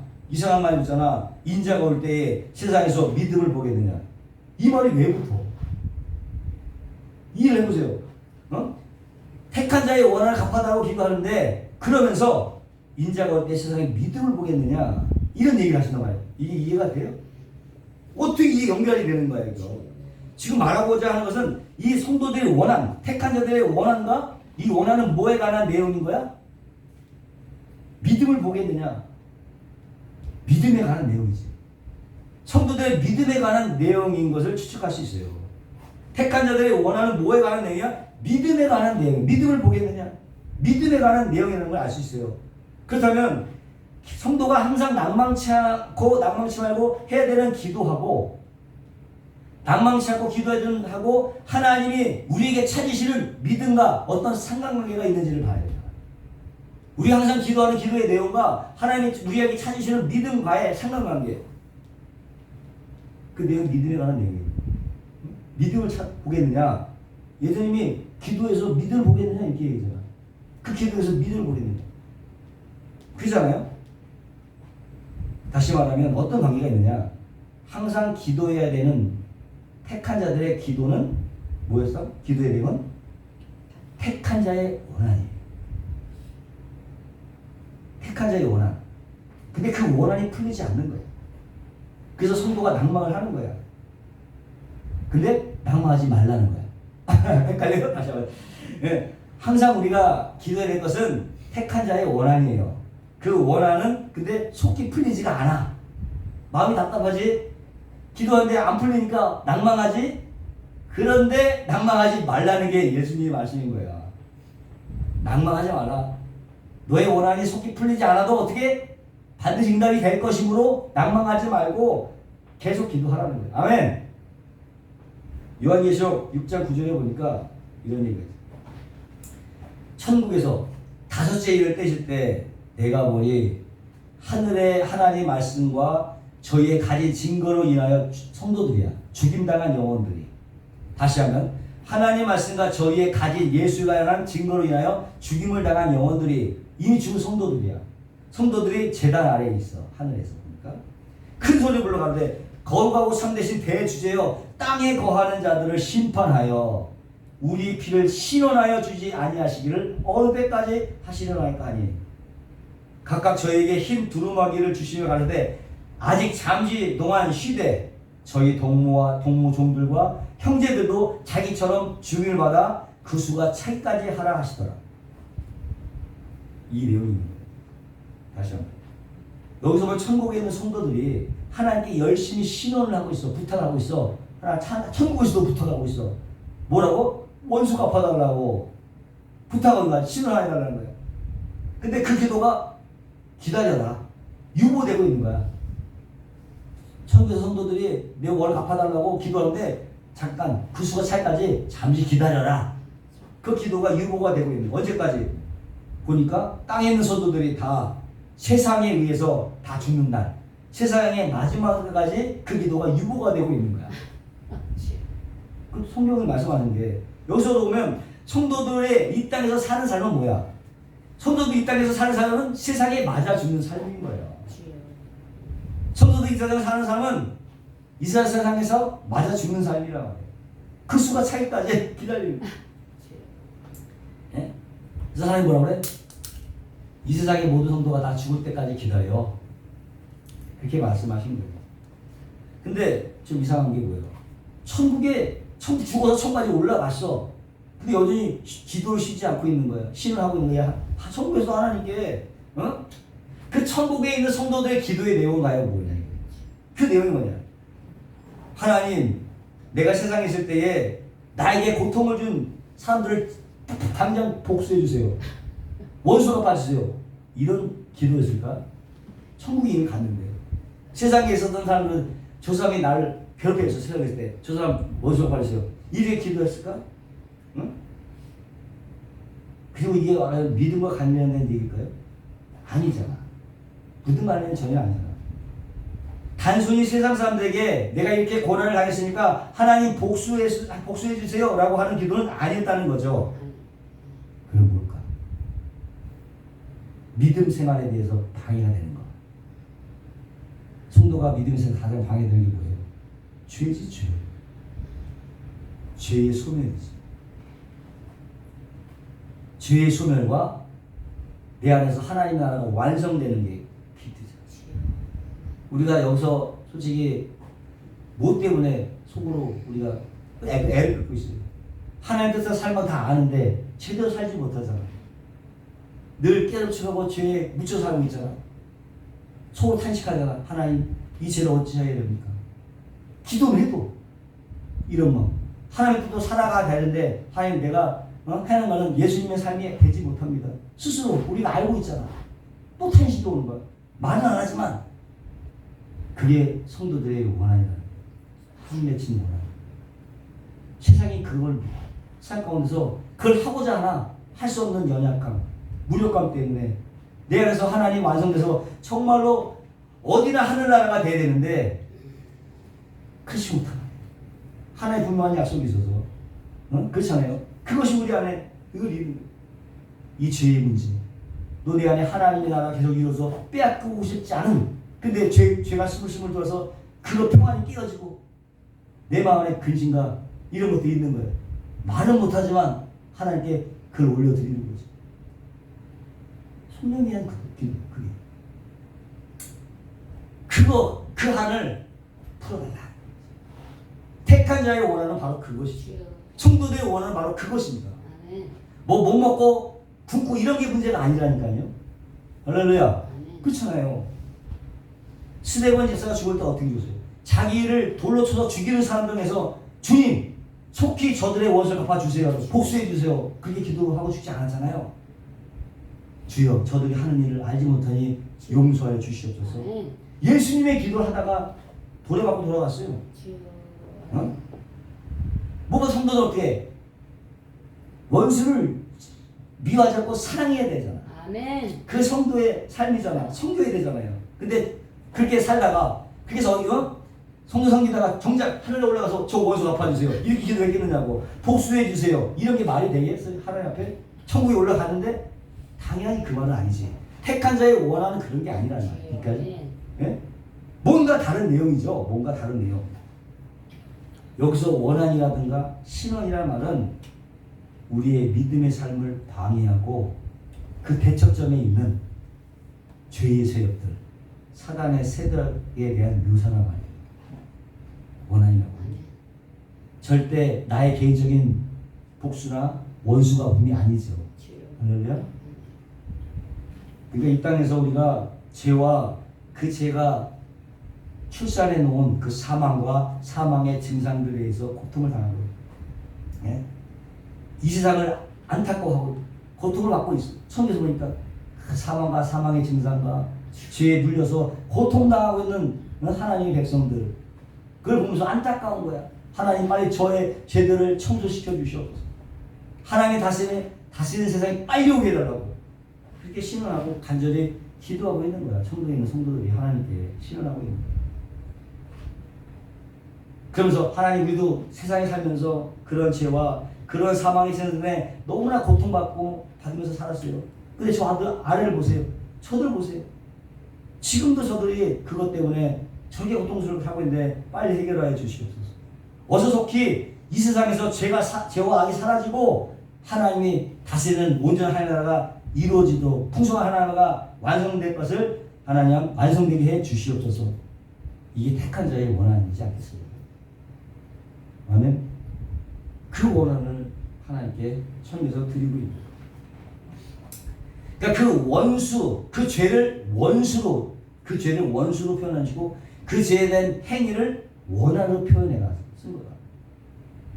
인자가 올 때에 세상에서 믿음을 보게 되냐. 이 말이 왜 붙어? 이해를 해보세요. 택한 자의 원한을 갚아달라고 기도하는데 그러면서 인자가 올 때 세상에 믿음을 보겠느냐. 이런 얘기를 하신단 말이에요. 이게 이해가 돼요? 어떻게 이게 연결이 되는 거야 이거? 지금 말하고자 하는 것은 이 성도들의 원한, 택한 자들의 원한과 이 원한은 뭐에 관한 내용인 거야? 믿음을 보겠느냐? 믿음에 관한 내용이지. 성도들의 믿음에 관한 내용인 것을 추측할 수 있어요. 택한 자들의 원한은 뭐에 관한 내용이야? 믿음에 관한 내용. 믿음을 보겠느냐? 믿음에 관한 내용이라는 걸 알 수 있어요. 그렇다면 성도가 항상 낭망치 말고 해야 되는 기도하고 낭망치 않고 기도해야 하고 하나님이 우리에게 찾으시는 믿음과 어떤 상관관계가 있는지를 봐야 돼요. 우리 항상 기도하는 기도의 내용과 하나님이 우리에게 찾으시는 믿음과의 상관관계. 그 내용 믿음에 관한 내용이에요. 믿음을 보겠느냐? 예수님이 기도에서 믿음을 보겠느냐 이렇게 얘기잖아. 그 기도에서 믿음을 보겠느냐. 그렇잖아요. 다시 말하면 어떤 관계가 있느냐? 항상 기도해야 되는 택한 자들의 기도는 뭐였어? 기도의 내용은 택한 자의 원한이에요. 택한 자의 원한. 근데 그 원한이 풀리지 않는 거예요. 그래서 성도가 낭망을 하는 거야. 근데 낭망하지 말라는 거야. 헷갈려요? 다시 한번. 네. 항상 우리가 기도해야 될 것은 택한 자의 원한이에요. 그 원한은 근데 속히 풀리지가 않아. 마음이 답답하지? 기도하는데 안 풀리니까 낭망하지? 그런데 낭망하지 말라는 게 예수님의 말씀인 거야. 낭망하지 마라. 너의 원한이 속히 풀리지 않아도 어떻게? 반드시 응답이 될 것이므로 낭망하지 말고 계속 기도하라는 거예요. 아멘. 요한계시록 6장 9절에 보니까 이런 얘기가 있어요. 천국에서 다섯째 일을 떼실 때 내가 보니 하늘의 하나님 말씀과 저희의 가진 증거로 인하여 성도들이야. 죽임당한 영혼들이. 다시 하면 하나님 말씀과 저희의 가진 예수에 관한 증거로 인하여 죽임을 당한 영혼들이 이미 죽은 성도들이야. 성도들이 제단 아래에 있어. 하늘에서 보니까 큰 소리 불러가는데 거룩하고 참되신 대주제여 땅에 거하는 자들을 심판하여 우리 피를 신원하여 주지 아니하시기를 어느 때까지 하시려나이까 하니 각각 저에게 흰 두루마기를 주시며 가는데 아직 잠시 동안 쉬되 저희 동무 종들과 형제들도 자기처럼 죽임을 받아 그 수가 차기까지 하라 하시더라. 이 내용입니다. 다시 한번. 여기서 보면 천국에 있는 성도들이 하나님께 열심히 신원을 하고 있어. 부탁을 하고 있어. 천국에서도 부탁하고 있어. 뭐라고? 원수 갚아달라고 부탁하는 거야. 신원해달라는 거야. 근데 그 기도가 기다려라. 유보되고 있는 거야. 천국에서 성도들이 내 원을 갚아달라고 기도하는데 잠깐 그 수가 차기까지 잠시 기다려라. 그 기도가 유보가 되고 있는 거야. 언제까지? 보니까 땅에 있는 성도들이 다 세상에 의해서 다 죽는 날, 세상의 마지막까지 그 기도가 유보가 되고 있는 거야. 그 성경을 말씀하는 게 여기서도 보면 성도들의 이 땅에서 사는 삶은 뭐야? 성도들 이 땅에서 사는 삶은 세상에 맞아 죽는 삶인 거예요. 성도들 이 땅에서 사는 삶은 이스라엘 세상에서 맞아 죽는 삶이란 말이에요. 그 수가 차기까지 기다리는 거예요. 예? 그래서 하나님 뭐라 그래? 이 세상의 모든 성도가 다 죽을 때까지 기다려. 그렇게 말씀하신 거예요. 근데 좀 이상한 게 뭐예요? 천국 죽어서 천국까지 올라갔어. 근데 여전히 기도를 쉬지 않고 있는 거예요. 신을 하고 있는 거야. 천국에서 하나님께 그 천국에 있는 성도들의 기도의 내용은 과연 뭐냐? 그 내용이 뭐냐? 하나님, 내가 세상에 있을 때에 나에게 고통을 준 사람들을 당장 복수해 주세요. 원수가 빠지세요. 이런 기도였을까? 천국에 이미 갔는데 세상에 있었던 사람들은 저 사람이 나를 괴롭혀서 세상에 있을 때 저 사람 원수가 빠지세요. 이렇게 기도했을까? 응? 그리고 이게 믿음과 관련된 얘기일까요? 아니잖아. 믿음 관련은 전혀 아니잖아. 단순히 세상 사람들에게 내가 이렇게 고난을 당했으니까 하나님 복수해 주세요 라고 하는 기도는 아니었다는 거죠. 그럼 뭘까? 믿음 생활에 대해서 방해가 되는 거. 성도가 믿음 생활에 가장 방해되는 게 뭐예요? 죄지, 죄. 죄의 소멸이지. 죄의 소멸과 내 안에서 하나님 나라가 완성되는 게 기도죠. 우리가 여기서 솔직히 뭐 때문에 속으로 우리가 애를 갖고 있어요. 하나님 뜻과 삶을 다 아는데 제대로 살지 못하잖아. 늘 깨우치고 죄에 묻혀 살고 있잖아. 속으로 탄식하잖아. 하나님, 이 죄를 어찌해야 됩니까? 기도를 해도 이런 마음. 하나님 뜻도 살아가야 되는데 하나님 내가 하는 말은 예수님의 삶이 되지 못합니다. 스스로 우리가 알고 있잖아. 또 탄식이 오는 거야. 말은 안 하지만 그게 성도들의 원한이다. 한 맺힌 원한. 세상이 그걸 삶 가운데서 그걸 하고자 하나 할 수 없는 연약감, 무력감 때문에 내 안에서 하나님 완성돼서 정말로 어디나 하늘나라가 돼야 되는데 그렇지 못하네. 하나의 분명한 약속이 있어서 그렇잖아요. 그것이 우리 안에 이걸 이루는 거예요. 이 죄의 문제. 너 내 안에 하나님의 나라가 계속 이루어서 빼앗고 싶지 않은 근데 죄가 스물스물 들어서 그거 평안이 깨어지고 내 마음에 근심과 이런 것도 있는 거예요. 말은 못하지만 하나님께 그걸 올려드리는 거죠. 성령에 대한 그게 그 한을 풀어달라. 택한 자의 원하는 바로 그것이죠. 성도들의 원하는 바로 그것입니다. 뭐 못 먹고 굶고 이런 게 문제가 아니라니까요. 할렐루야. 그렇잖아요. 스데반 집사가 죽을 때 어떻게 죽었어요? 자기를 돌로 쳐서 죽이는 사람 중에서 주님 속히 저들의 원수를 갚아주세요. 복수해주세요. 그렇게 기도하고 죽지 않았잖아요. 주여 저들이 하는 일을 알지 못하니 용서하여 주시옵소서. 예수님의 기도를 하다가 도래받고 돌아갔어요. 뭐가 성도는 어떻게 원수를 미워하지 않고 사랑해야 되잖아. 아멘. 그 성도의 삶이잖아. 섬겨야 되잖아요. 근데 그렇게 살다가 그래서 성도 섬기다가 정작 하늘에 올라가서 저 원수 갚아주세요. 이렇게 기도했겠느냐고. 복수해주세요. 이런 게 말이 되겠어요? 하나님 앞에? 천국에 올라가는데 당연히 그 말은 아니지. 택한 자의 원하는 그런 게 아니라는 말이니까. 예? 뭔가 다른 내용이죠. 뭔가 다른 내용. 여기서 원한이라든가 신원이라는 말은 우리의 믿음의 삶을 방해하고 그 대척점에 있는 죄의 세력들, 사단의 세력에 대한 묘사란 말이에요. 원한이라고 합니다. 절대 나의 개인적인 복수나 원수가 분이 아니죠. 할렐루야. 그러니까 이 땅에서 우리가 죄와 그 죄가 출산해 놓은 그 사망과 사망의 증상들에 의해서 고통을 당하고 예? 이 세상을 안타까워하고 고통을 받고 있어. 성경에서 보니까 그 사망과 사망의 증상과 죄에 눌려서 고통당하고 있는 하나님의 백성들 그걸 보면서 안타까운 거야. 하나님 빨리 저의 죄들을 청소시켜 주시옵소서. 하나님의 다스리는 세상에 빨리 오게 해달라고. 그렇게 신원하고 간절히 기도하고 있는 거야. 천국에 있는 성도들이 하나님께 신원하고 있는 거야. 그러면서 하나님, 우리도 세상에 살면서 그런 죄와 그런 사망의 죄 때문에 너무나 고통받고 받으면서 살았어요. 근데 저 아래를 보세요. 저들 보세요. 지금도 저들이 그것 때문에 저게 고통스럽게 하고 있는데 빨리 해결하여 주시옵소서. 어서 속히 이 세상에서 죄와 악이 사라지고 하나님이 다스리는 온전한 하나님 나라가 이루어지도록 풍성한 하나님 나라가 완성될 것을 하나님 완성되게 해 주시옵소서. 이게 택한 자의 원한이지 않겠습니까? 아멘. 그 원한을 하나님께 천국에서 드리고 있는 거예요. 그러니까 그 원수, 그 죄를 원수로 표현하시고 그 죄에 대한 행위를 원한으로 표현해가 쓴 거다.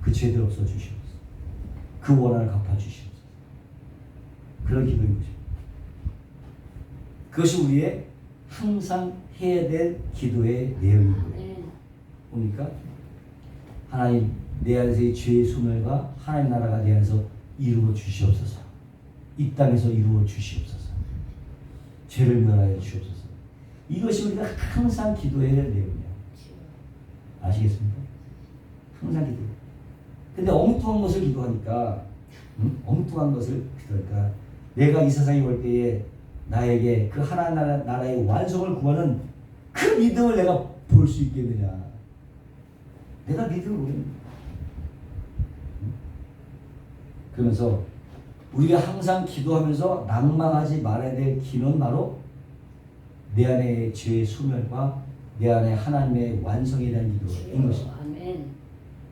그 죄들 없어 주시옵소서. 그 원한을 갚아 주시옵소서. 그런 기도인 거죠. 그것이 우리의 항상 해야 될 기도의 내용인 거예요. 뭡니까? 하나님, 내 안에서의 죄의 소멸과 하나님 나라가 내 안에서 이루어 주시옵소서. 이 땅에서 이루어 주시옵소서. 죄를 멸하여 주시옵소서. 이것이 우리가 항상 기도해야 될 내용이에요. 아시겠습니까? 항상 기도. 근데 엉뚱한 것을 기도하니까, 엉뚱한 것을 기도하니까 내가 이 세상에 올 때에 나에게 그 하나님 나라의 완성을 구하는 그 믿음을 내가 볼 수 있겠느냐. 내가 믿음을 모르는 거야. 그러면서 우리가 항상 기도하면서 낭망하지 말아야 될 기는 바로 내 안의 죄의 소멸과 내 안에 하나님의 완성에 대한 기도인 것입니다.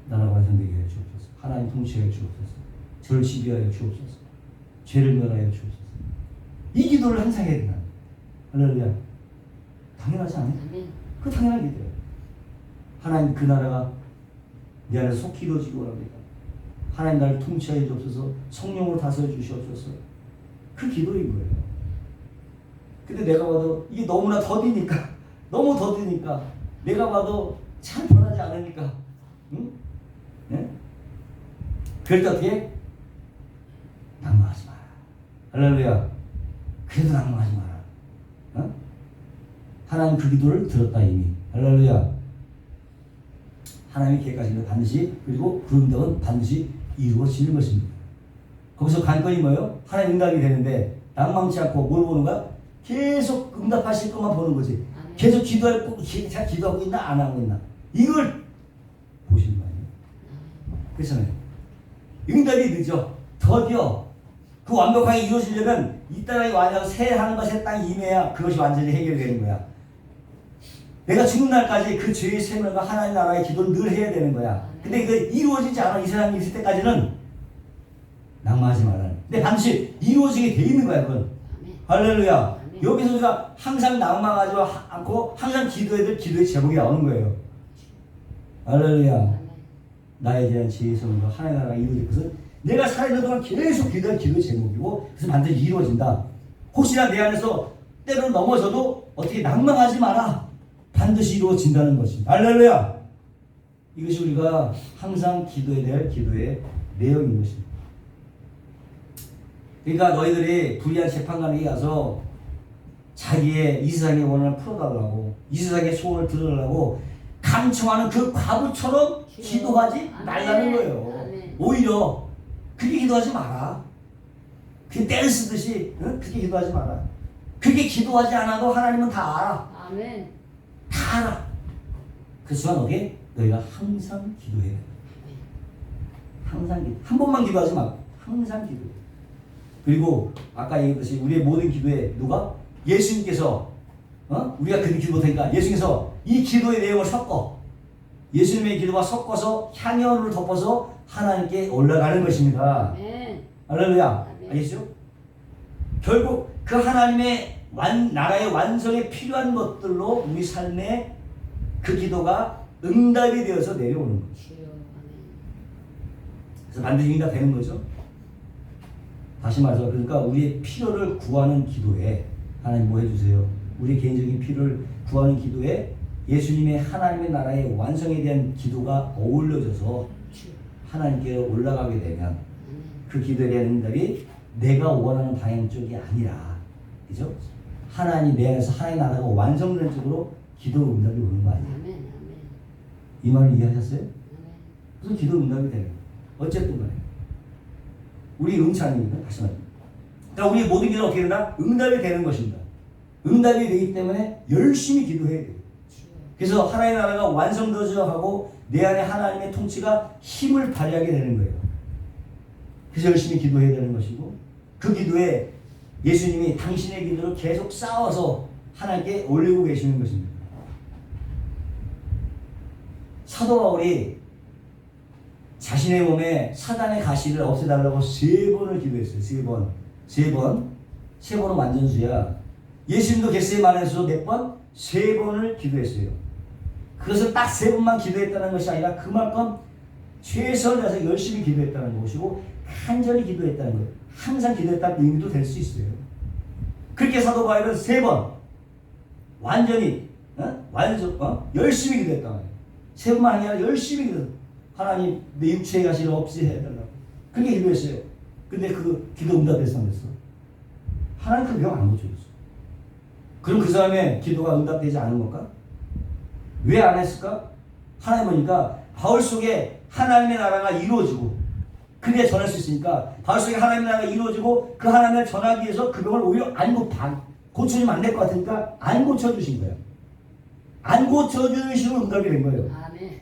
나라가 완성되게 해 주옵소서. 하나님 통치하여 주옵소서. 저를 지배하여 주옵소서. 죄를 멸하여 주옵소서. 이 기도를 항상 해야 된다. 할렐루야. 당연하지 않아요? 그 당연한 기도예요. 하나님, 그 나라가 내 안에 속히 이루어지기 원합니다. 하나님, 나를 통치하여 주옵소서. 성령으로 다스려 주시옵소서. 그 기도인 거예요. 근데 내가 봐도 이게 너무나 더디니까, 너무 더디니까, 내가 봐도 잘 변하지 않으니까, 응? 네? 그럴 때 어떻게? 낭망하지 마라. 할렐루야. 그래도 낭망하지 마라. 어? 하나님 그 기도를 들었다 이미. 할렐루야. 하나님의 계획하신 것 반드시, 그리고 그 응답은 반드시 이루어지는 것입니다. 거기서 관건이 뭐예요? 하나님 응답이 되는데 낭망치 않고 뭘 보는 거야? 계속 응답하실 것만 보는 거지. 계속 잘 기도하고 있나 안 하고 있나 이걸 보시는 거 아니에요? 그렇잖아요. 응답이 늦어. 더디어. 그 완벽하게 이루어지려면 이 땅에 완전 새 하늘과 새 땅이 임해야 그것이 완전히 해결되는 거야. 내가 죽는 날까지 그 죄의 세면과 하나님 나라의 기도를 늘 해야 되는 거야. 근데 그 이루어지지 않아. 이 세상에 있을 때까지는 낭만하지 말라. 근데 반드시 이루어지게 돼 있는 거야. 그건. 할렐루야. 여기서 우리가 항상 낭망하지 않고 항상 기도해야 될 기도의 제목이 나오는 거예요. 할렐루야. 나에 대한 죄의 세면과 하나님 나라가 이루어질 것은 내가 살아있는 동안 계속 기도할 기도의 제목이고 그래서 반드시 이루어진다. 혹시나 내 안에서 때로 넘어져도 어떻게 낭망하지 마라. 반드시 이루어진다는 것입니다. 할렐루야. 이것이 우리가 항상 기도해야 될 기도의 내용인 것입니다. 그러니까 너희들이 불의한 재판관에게 가서 자기의 이 세상의 원한을 풀어달라고, 이 세상의 소원을 들어달라고 간청하는 그 과부처럼 기도하지 말라는 거예요. 오히려 그렇게 기도하지 마라. 그게 떼를 쓰듯이 그렇게 기도하지 마라. 그렇게 기도하지 않아도 하나님은 다 알아. 아멘. 다 알아. 그래서 너희가 항상 기도해야 돼. 항상 기도. 한 번만 기도하지 마. 항상 기도해. 그리고 아까 얘기했듯이 우리의 모든 기도에 누가? 예수님께서 우리가 그렇게 기도 못하니까 예수님께서 이 기도의 내용을 섞어. 예수님의 기도와 섞어서 향연을 덮어서 하나님께 올라가는 것입니다. 아멘. 할렐루야. 아멘. 알겠죠? 결국 그 하나님의 나라의 완성에 필요한 것들로 우리 삶에 그 기도가 응답이 되어서 내려오는 거죠. 그래서 반드시 응답되는 거죠. 다시 말해서 그러니까 우리의 필요를 구하는 기도에 하나님 뭐 해주세요? 우리의 개인적인 필요를 구하는 기도에 예수님의 하나님의 나라의 완성에 대한 기도가 어울려져서 하나님께 올라가게 되면 그 기도에 대한 응답이 내가 원하는 방향 쪽이 아니라 그죠? 하나님 내 안에서 하나님 나라가 완성되는 쪽으로 기도 응답이 오는 거 아니에요? 아멘. 아멘. 이 말을 이해하셨어요? 아멘. 그래서 기도 응답이 되는 거예요. 어쨌든 간에 우리 응찬입니다. 다시 말합니다. 그러니까 우리 모든 기도는 어떻게 되나? 응답이 되는 것입니다. 응답이 되기 때문에 열심히 기도해야 돼요. 그래서 하나님의 나라가 완성되어져 하고 내 안에 하나님의 통치가 힘을 발휘하게 되는 거예요. 그래서 열심히 기도해야 되는 것이고 그 기도에 예수님이 당신의 기도를 계속 쌓아서 하나님께 올리고 계시는 것입니다. 사도 바울이 자신의 몸에 사단의 가시를 없애달라고 3번을 기도했어요. 3번은 완전수야. 예수님도 겟세마네에서 몇 번? 3번을 기도했어요. 그것을 딱 3번만 기도했다는 것이 아니라 그만큼 최선을 다해서 열심히 기도했다는 것이고 간절히 기도했다는 거예요. 항상 기도했다는 의미도 될 수 있어요. 그렇게 사도 바울은 3번 완전히 열심히 기도했다 말이에요. 3번만 아니라 열심히 기도했다. 하나님 내 육체의 가시를 없애해달라고 그렇게 기도했어요. 근데 그 기도 응답됐어 안 됐어? 하나님 그 병 안 고쳐줬어. 그럼 그 사람의 기도가 응답되지 않은 걸까? 왜 안 했을까? 하나님 보니까 바울 속에 하나님의 나라가 이루어지고 그게 전할 수 있으니까 바울 속에 하나님의 나라가 이루어지고 그 하나님을 전하기 위해서 그 병을 오히려 고쳐주면 안 될 것 같으니까 안 고쳐주신 거예요. 안 고쳐주시고 응답이 된 거예요. 아멘.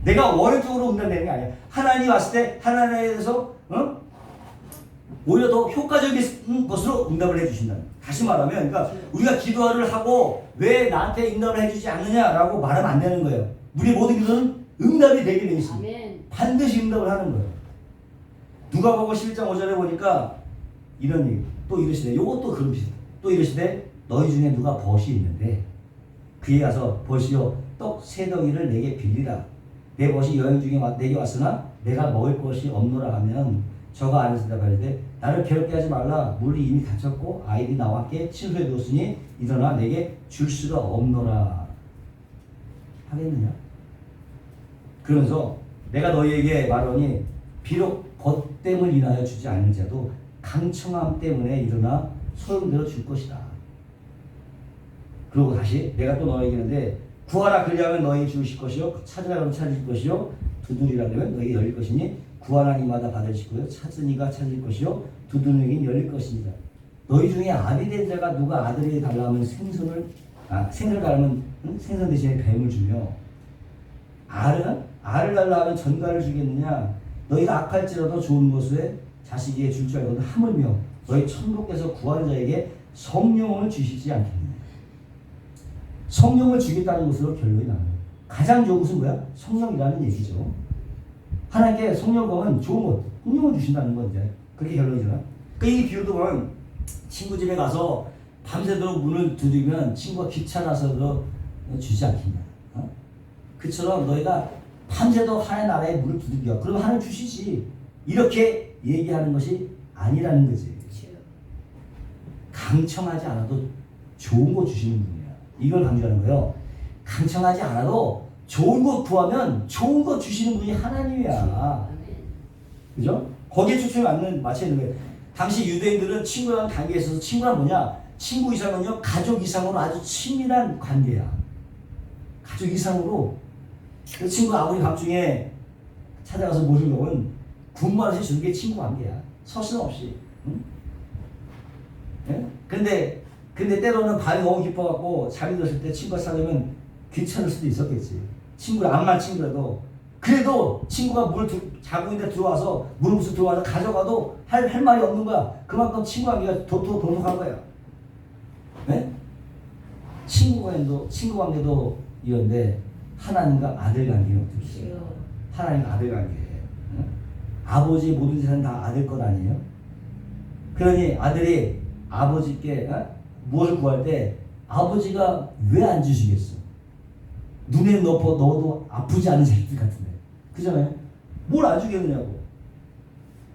내가 원형적으로 응답되는 게 아니야. 하나님이 왔을 때 하나님에 대해서 오히려 더 효과적인 것으로 응답을 해주신다. 다시 말하면 그러니까 우리가 기도를 하고 왜 나한테 응답을 해주지 않느냐라고 말하면 안 되는 거예요. 우리 모든 기도는 응답이 되게 돼 있습니다. 아멘. 반드시 응답을 하는 거예요. 누가복음 11장 5절에 보니까 이런 얘기 또 이러시되 요것도 그런 비슷해. 또 이러시되 너희 중에 누가 벗이 있는데 그에 가서 벗이요 떡 3덩이를 내게 빌리라. 내 벗이 여행 중에 내게 왔으나 내가 먹을 것이 없노라 하면 저가 안에서 대답하되 나를 괴롭게 하지 말라. 물이 이미 닫혔고 아이들이 나와 함께 침소에 누웠으니 일어나 내게 줄 수가 없노라. 하겠느냐? 그러면서 내가 너희에게 말하니 비록 벗됨을 인하여 주지 않을 자도 강청함 때문에 일어나 소용대로 줄 것이다. 그리고 다시 내가 또 너희에게 하는데 구하라 그리하면 너희에게 주실 것이요 찾으라 그러면 찾으실 것이요 두드리라 그러면 너희에게 열릴 것이니 구하는 이마다 받으시고요 찾으니가 찾을 것이요 두드리는 이에게 열릴 것입니다. 너희 중에 아비 된 자가 누가 아들에게 달라면 생선을 달라면 생선 대신에 뱀을 주며 알을 달라 하면 전갈을 주겠느냐. 너희가 악할지라도 좋은 것에 자식에게 줄 줄 알거든 하물며 너희 천국께서 구하는 자에게 성령을 주시지 않겠느냐. 성령을 주겠다는 것으로 결론이 나요. 가장 좋은 것은 뭐야? 성령이라는 얘기죠. 하나님께 성령을 보면 좋은 것, 성령을 주신다는 건 이제 그렇게 결론이잖아. 그러니까 이 비유도 보면 친구 집에 가서 밤새도록 문을 두드리면 친구가 귀찮아서 주지 않겠냐. 그처럼 너희가 밤새도록 하나님의 나라에 문을 두드려. 그러면 하나님 주시지. 이렇게 얘기하는 것이 아니라는 거지. 강청하지 않아도 좋은 거 주시는 분이야. 이걸 강조하는 거예요. 강청하지 않아도 좋은 거 구하면 좋은 거 주시는 분이 하나님이야. 그죠? 거기에 초점이 맞춰 있는 거예요. 당시 유대인들은 친구랑 관계에 있어서 친구란 뭐냐? 친구 이상은요, 가족 이상으로 아주 친밀한 관계야. 가족 이상으로. 그 친구가 아무리 밤중에 찾아가서 모시는 경우는 군말없이 주는 게 친구 관계야. 서슴없이. 응? 예? 근데 때로는 밤이 너무 깊어갖고 잠이 들었을 때 친구가 사귀면 귀찮을 수도 있었겠지. 친구가 암만 친구라도 그래도 친구가 자고 있는데 들어와서 물부터 들어와서 가져가도 할 말이 없는 거야. 그만큼 친구 관계가 도둑한 거야. 네? 친구 관계도 이런데 하나님과 아들 관계는 어떻게 해요? 하나님과 아들 관계. 네? 아버지 모든 재산은 다 아들 것 아니에요? 그러니 아들이 아버지께 무엇을 구할 때 아버지가 왜 안 주시겠어? 눈에 넣어도 아프지 않은 새끼들 같은데. 그잖아요? 뭘 안 주겠느냐고.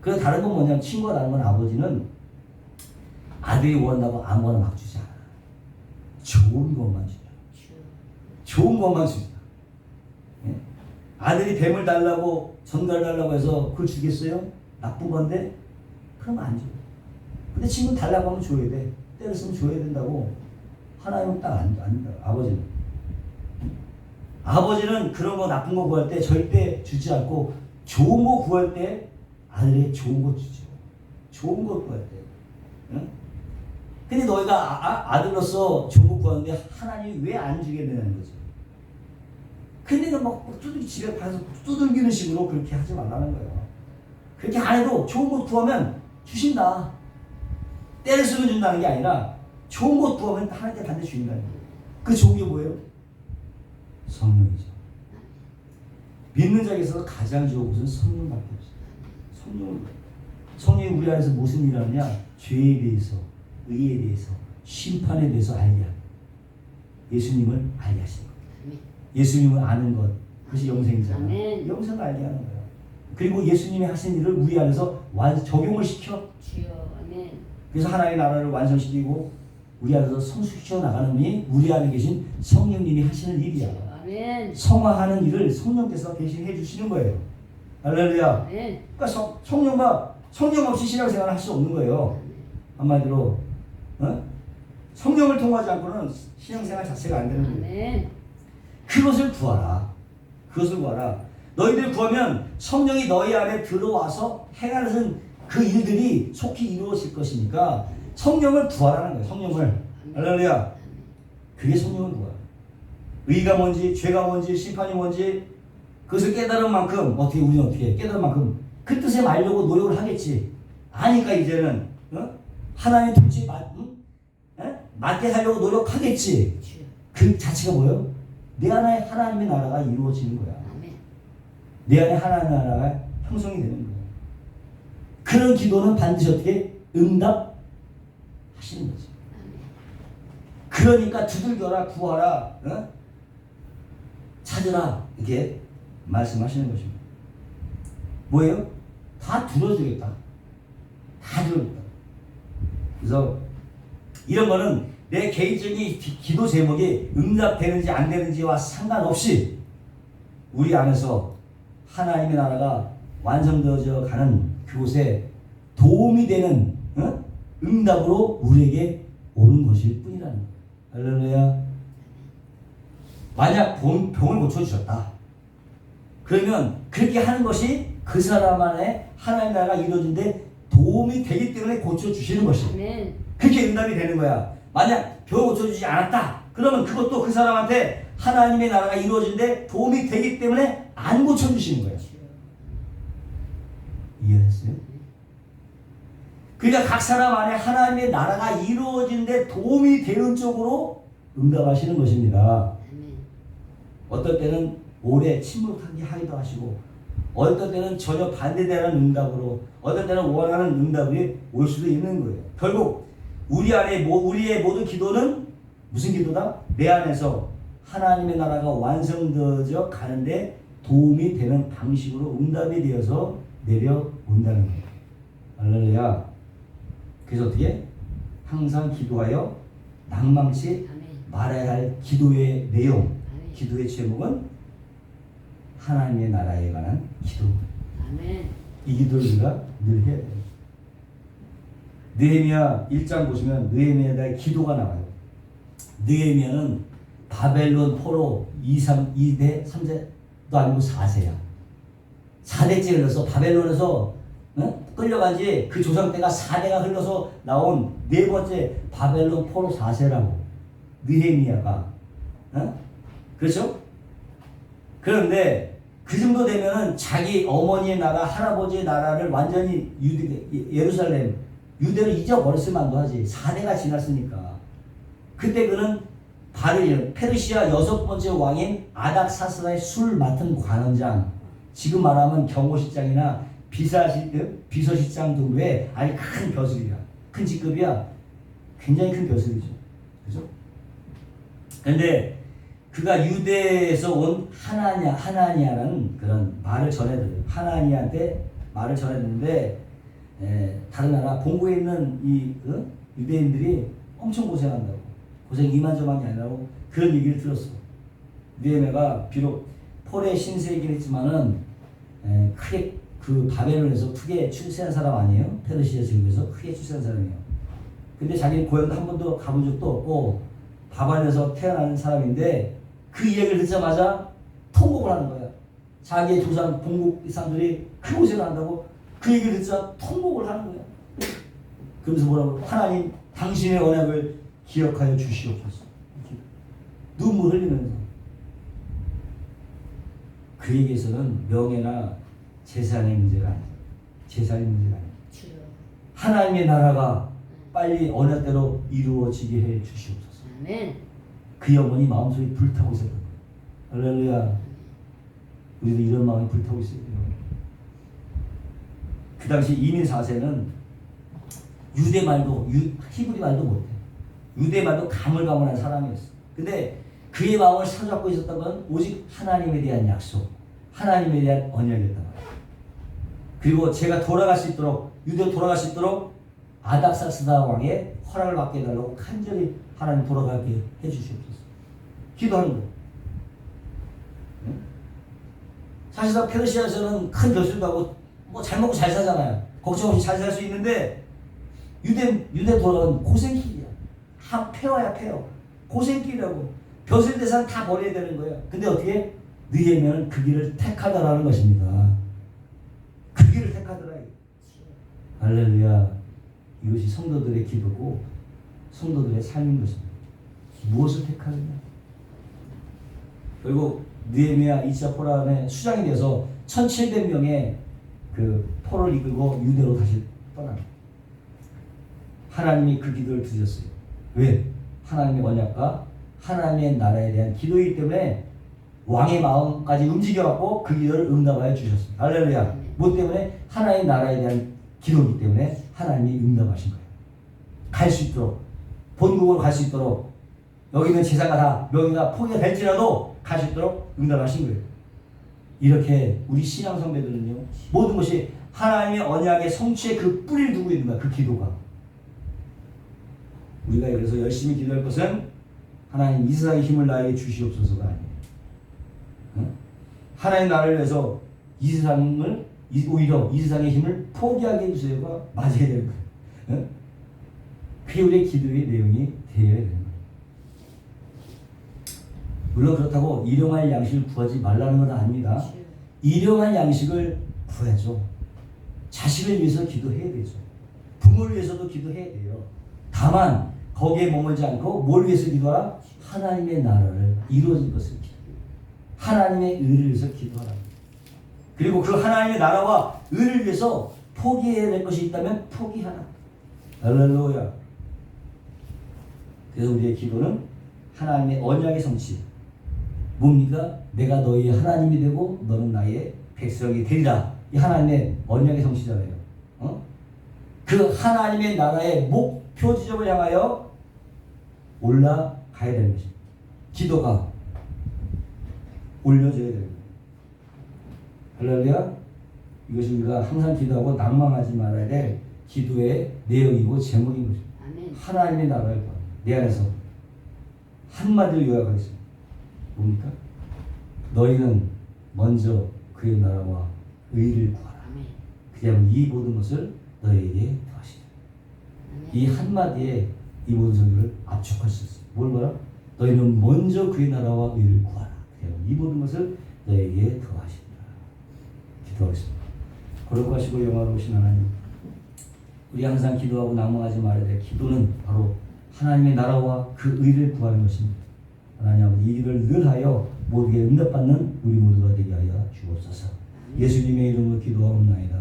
그래서 다른 건 뭐냐면 친구가 다른 건 아버지는 아들이 원한다고 아무거나 막 주지 않아. 좋은 것만 주자. 좋은 것만 주자. 예? 아들이 뱀을 달라고 전갈 달라고 해서 그걸 주겠어요? 나쁜 건데? 그럼 안 줘. 근데 친구 달라고 하면 줘야 돼. 때렸으면 줘야 된다고. 하나님은 딱 안 된다. 아버지는. 아버지는 그런 거 나쁜 거 구할 때 절대 주지 않고 좋은 거 구할 때 아들에게 좋은 거 주죠. 좋은 거 구할 때. 응? 근데 너희가 아들로서 좋은 거 구하는데 하나님이 왜 안 주게 되는 거죠? 근데 막 두들기 집에 가서 두들기는 식으로 그렇게 하지 말라는 거예요. 그렇게 안 해도 좋은 것 구하면 주신다. 때렸으면 준다는 게 아니라 좋은 것 구하면 하나님께 반드시 주신다는 거예요. 그 좋은 게 뭐예요? 성령이죠. 믿는 자에서 가장 좋은 것은 성령밖에 없어요. 성령이 우리 안에서 무슨 일을 하느냐? 죄에 대해서, 의에 대해서, 심판에 대해서 알게 합니다. 예수님을 알게 하시는 거예요. 예수님을 아는 것, 그것이 영생이잖아요. 영생을 알게 하는 거예요. 그리고 예수님이 하신 일을 우리 안에서 적용을 시켜. 그래서 하나님의 나라를 완성시키고 우리 안에서 성숙시켜 나가는 분이 우리 안에 계신 성령님이 하시는 일이야. 성화하는 일을 성령께서 대신 해주시는 거예요. 할렐루야. 그러니까 성령 없이 신앙생활을 할 수 없는 거예요. 한마디로 성령을 통하지 않고는 신앙생활 자체가 안 되는 거예요. 그것을 구하라. 그것을 구하라. 너희들 구하면 성령이 너희 안에 들어와서 행하는 그 일들이 속히 이루어질 것이니까 성령을 구하라는 거예요. 성령을. 할렐루야. 그게 성령을 구하라. 의가 뭔지, 죄가 뭔지, 심판이 뭔지 그것을 깨달은 만큼 우리는 어떻게 깨달은 만큼 그 뜻에 말려고 노력을 하겠지. 아니까 이제는 하나님 통치 맞게 하려고 노력하겠지. 그 자체가 뭐예요? 내 안에 하나님의 나라가 이루어지는 거야. 내 안에 하나님의 나라가 형성이 되는 거야. 그런 기도는 반드시 어떻게 응답하시는 거지. 그러니까 두들겨라, 구하라, 찾으라 이렇게 말씀하시는 것입니다. 뭐예요? 다 들어주겠다. 다 들어주겠다. 그래서 이런 거는 내 개인적인 기도 제목이 응답되는지 안 되는지와 상관없이 우리 안에서 하나님의 나라가 완성되어져 가는 그곳에 도움이 되는 응답으로 우리에게 오는 것일 뿐이라는 거예요. 할렐루야. 만약 병을 고쳐주셨다. 그러면 그렇게 하는 것이 그 사람 안에 하나님의 나라가 이루어진데 도움이 되기 때문에 고쳐주시는 것이 그렇게 응답이 되는 거야. 만약 병을 고쳐주지 않았다. 그러면 그것도 그 사람한테 하나님의 나라가 이루어진데 도움이 되기 때문에 안 고쳐주시는 거예요. 이해했어요? 그러니까 각 사람 안에 하나님의 나라가 이루어지는데 도움이 되는 쪽으로 응답하시는 것입니다. 어떨 때는 오래 침묵하게 하기도 하시고 어떨 때는 전혀 반대되는 응답으로 어떨 때는 원하는 응답이 올 수도 있는 거예요. 결국 우리의 모든 기도는 무슨 기도다? 내 안에서 하나님의 나라가 완성되어져 가는데 도움이 되는 방식으로 응답이 되어서 내려온다는 거예요. 할렐루야. 그래서 어떻게? 항상 기도하여 낭망치 말해야 할 기도의 내용, 기도의 제목은 하나님의 나라에 관한 기도. 이 기도를 우리가 늘 해야 돼요. 느헤미야 1장 보시면 느헤미야에 대한 기도가 나와요. 느헤미야는 바벨론 포로 2대 3세도 아니고 4세야. 4대째 흘러서 바벨론에서 끌려간 지 그 조상 때가 4대가 흘러서 나온 네 번째 바벨론 포로 4세라고. 느헤미야가. 그렇죠? 그런데 그 정도 되면은 자기 어머니의 나라, 할아버지의 나라를 완전히 예루살렘, 유대를 잊어버렸을 만도 하지. 4대가 지났으니까. 그때 그는 페르시아 6번째 왕인 아닥사스라의 술 맡은 관원장, 지금 말하면 경호실장이나 비서실장 정도의 아주 큰 벼슬이야. 큰 직급이야. 굉장히 큰 벼슬이죠. 그죠? 그런데 그가 유대에서 온 하나니아라는 그런 말을 전해드려요. 하나니아한테 말을 전해드는데 다른 나라 본국에 있는 이 유대인들이 엄청 고생한다고. 고생 이만저만이 아니라고 그런 얘기를 들었어. 느헤미야가 비록 폴의 신세이긴 했지만은 크게 그 바벨론에서 크게 출세한 사람 아니에요. 페르시아 제국에서 크게 출세한 사람이에요. 근데 자기는 고향도 한 번도 가본 적도 없고 바반에서 태어난 사람인데 그 이야기를 듣자마자 통곡을 하는 거야. 자기의 조상 본국 사람들이 그 고생을 한다고 그 얘기를 듣자 통곡을 하는 거야. 그러면서 뭐라고? 하나님 당신의 언약을 기억하여 주시옵소서. 눈물 흘리면서. 그에게서는 명예나 재산의 문제가 아니야. 재산의 문제가 아니야. 하나님의 나라가 빨리 언약대로 이루어지게 해 주시옵소서. 아멘. 그 영혼이 마음속에 불타고 있었던 거예요. 할렐루야. 우리도 이런 마음이 불타고 있어요. 그 당시 이민 4세는 유대 말도 히브리 말도 못해. 유대 말도 가물가물한 사람이었어. 근데 그의 마음을 사로잡고 있었던 건 오직 하나님에 대한 약속, 하나님에 대한 언약이었단 말이에요. 그리고 제가 돌아갈 수 있도록, 유대로 돌아갈 수 있도록 아닥사스다 왕의 허락을 받게 해달라고 간절히 하나님 돌아가게 해주시옵소서. 기도하는 거예요. 사실상 페르시아에서는 큰 벼슬도 하고 뭐 잘 먹고 잘 사잖아요. 걱정 없이 잘 살 수 있는데 유대 돌아가는 고생길이야. 폐허야 폐허. 고생길이라고. 벼슬 대상 다 버려야 되는 거예요. 근데 어떻게? 느헤미야는 그 길을 택하다라는 것입니다. 그 길을 택하더라. 할렐루야. 이것이 성도들의 기도고 성도들의 삶인 것입니다. 무엇을 택하느냐? 그리고 느헤미야 2차 포로안에 수장이 돼서 1700명의 그 포로를 이끌고 유대로 다시 떠납니다. 하나님이 그 기도를 들으셨어요. 왜? 하나님의 언약과 하나님의 나라에 대한 기도이기 때문에 왕의 마음까지 움직여갖고 그 기도를 응답하여 주셨습니다. 할렐루야. 뭐 때문에? 하나님의 나라에 대한 기도이기 때문에 하나님이 응답하신 거예요. 갈 수 있도록, 본국으로 갈 수 있도록, 여기는 제사가 다 명예가 포기가 될지라도 갈 수 있도록 응답하신 거예요. 이렇게 우리 신앙 선배들은요, 모든 것이 하나님의 언약의 성취에 그 뿌리를 두고 있는 거야. 그 기도가. 우리가 그래서 열심히 기도할 것은 하나님 이 세상의 힘을 나에게 주시옵소서가 아니에요. 응? 하나님 나라를 위해서 이 세상을 오히려 이 세상의 힘을 포기하게 해주세요가 맞아야 되는 거예요. 응? 그게 우리의 기도의 내용이 되어야 되는 거예요. 물론 그렇다고 일용할 양식을 구하지 말라는 건 아닙니다. 일용할 양식을 구해야죠. 자식을 위해서 기도해야 되죠. 부모를 위해서도 기도해야 돼요. 다만 거기에 머물지 않고 뭘 위해서 기도하라? 하나님의 나라를 이루어질 것을 기도해요. 하나님의 의를 위해서 기도하라. 그리고 그 하나님의 나라와 의를 위해서 포기해야 될 것이 있다면 포기하라. 할렐루야. 그래서 우리의 기도는 하나님의 언약의 성취. 뭡니까? 내가 너희 하나님이 되고 너는 나의 백성이 되리라. 이 하나님의 언약의 성취잖아요. 그 하나님의 나라의 목표 지점을 향하여 올라가야 되는 것입니다. 기도가 올려져야 되는 거예요. 할렐루야. 이것이 우리가 항상 기도하고 낭망하지 말아야 될 기도의 내용이고 제목인 것입니다. 아멘. 하나님의 나라를 내 안에서 한마디로 요약하겠습니다. 뭡니까? 너희는 먼저 그의 나라와 의를 구하라. 그리하면 이 모든 것을 너희에게 더하시리라. 이 한마디에 이 모든 성경을 압축할 수 있어요. 뭘 말하? 너희는 먼저 그의 나라와 의를 구하라. 그리하면 이 모든 것을 너희에게 더하시리라. 기도하겠습니다. 거룩하시고 영화로우신 하나님, 우리 항상 기도하고 낭망하지 말아야 될 기도는 바로 하나님의 나라와 그 의를 구하는 것입니다. 하나님 아버지, 이 길을 늘 하여 모두에게 응답받는 우리 모두가 되게 하여 주옵소서. 예수님의 이름으로 기도하옵나이다.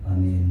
아멘.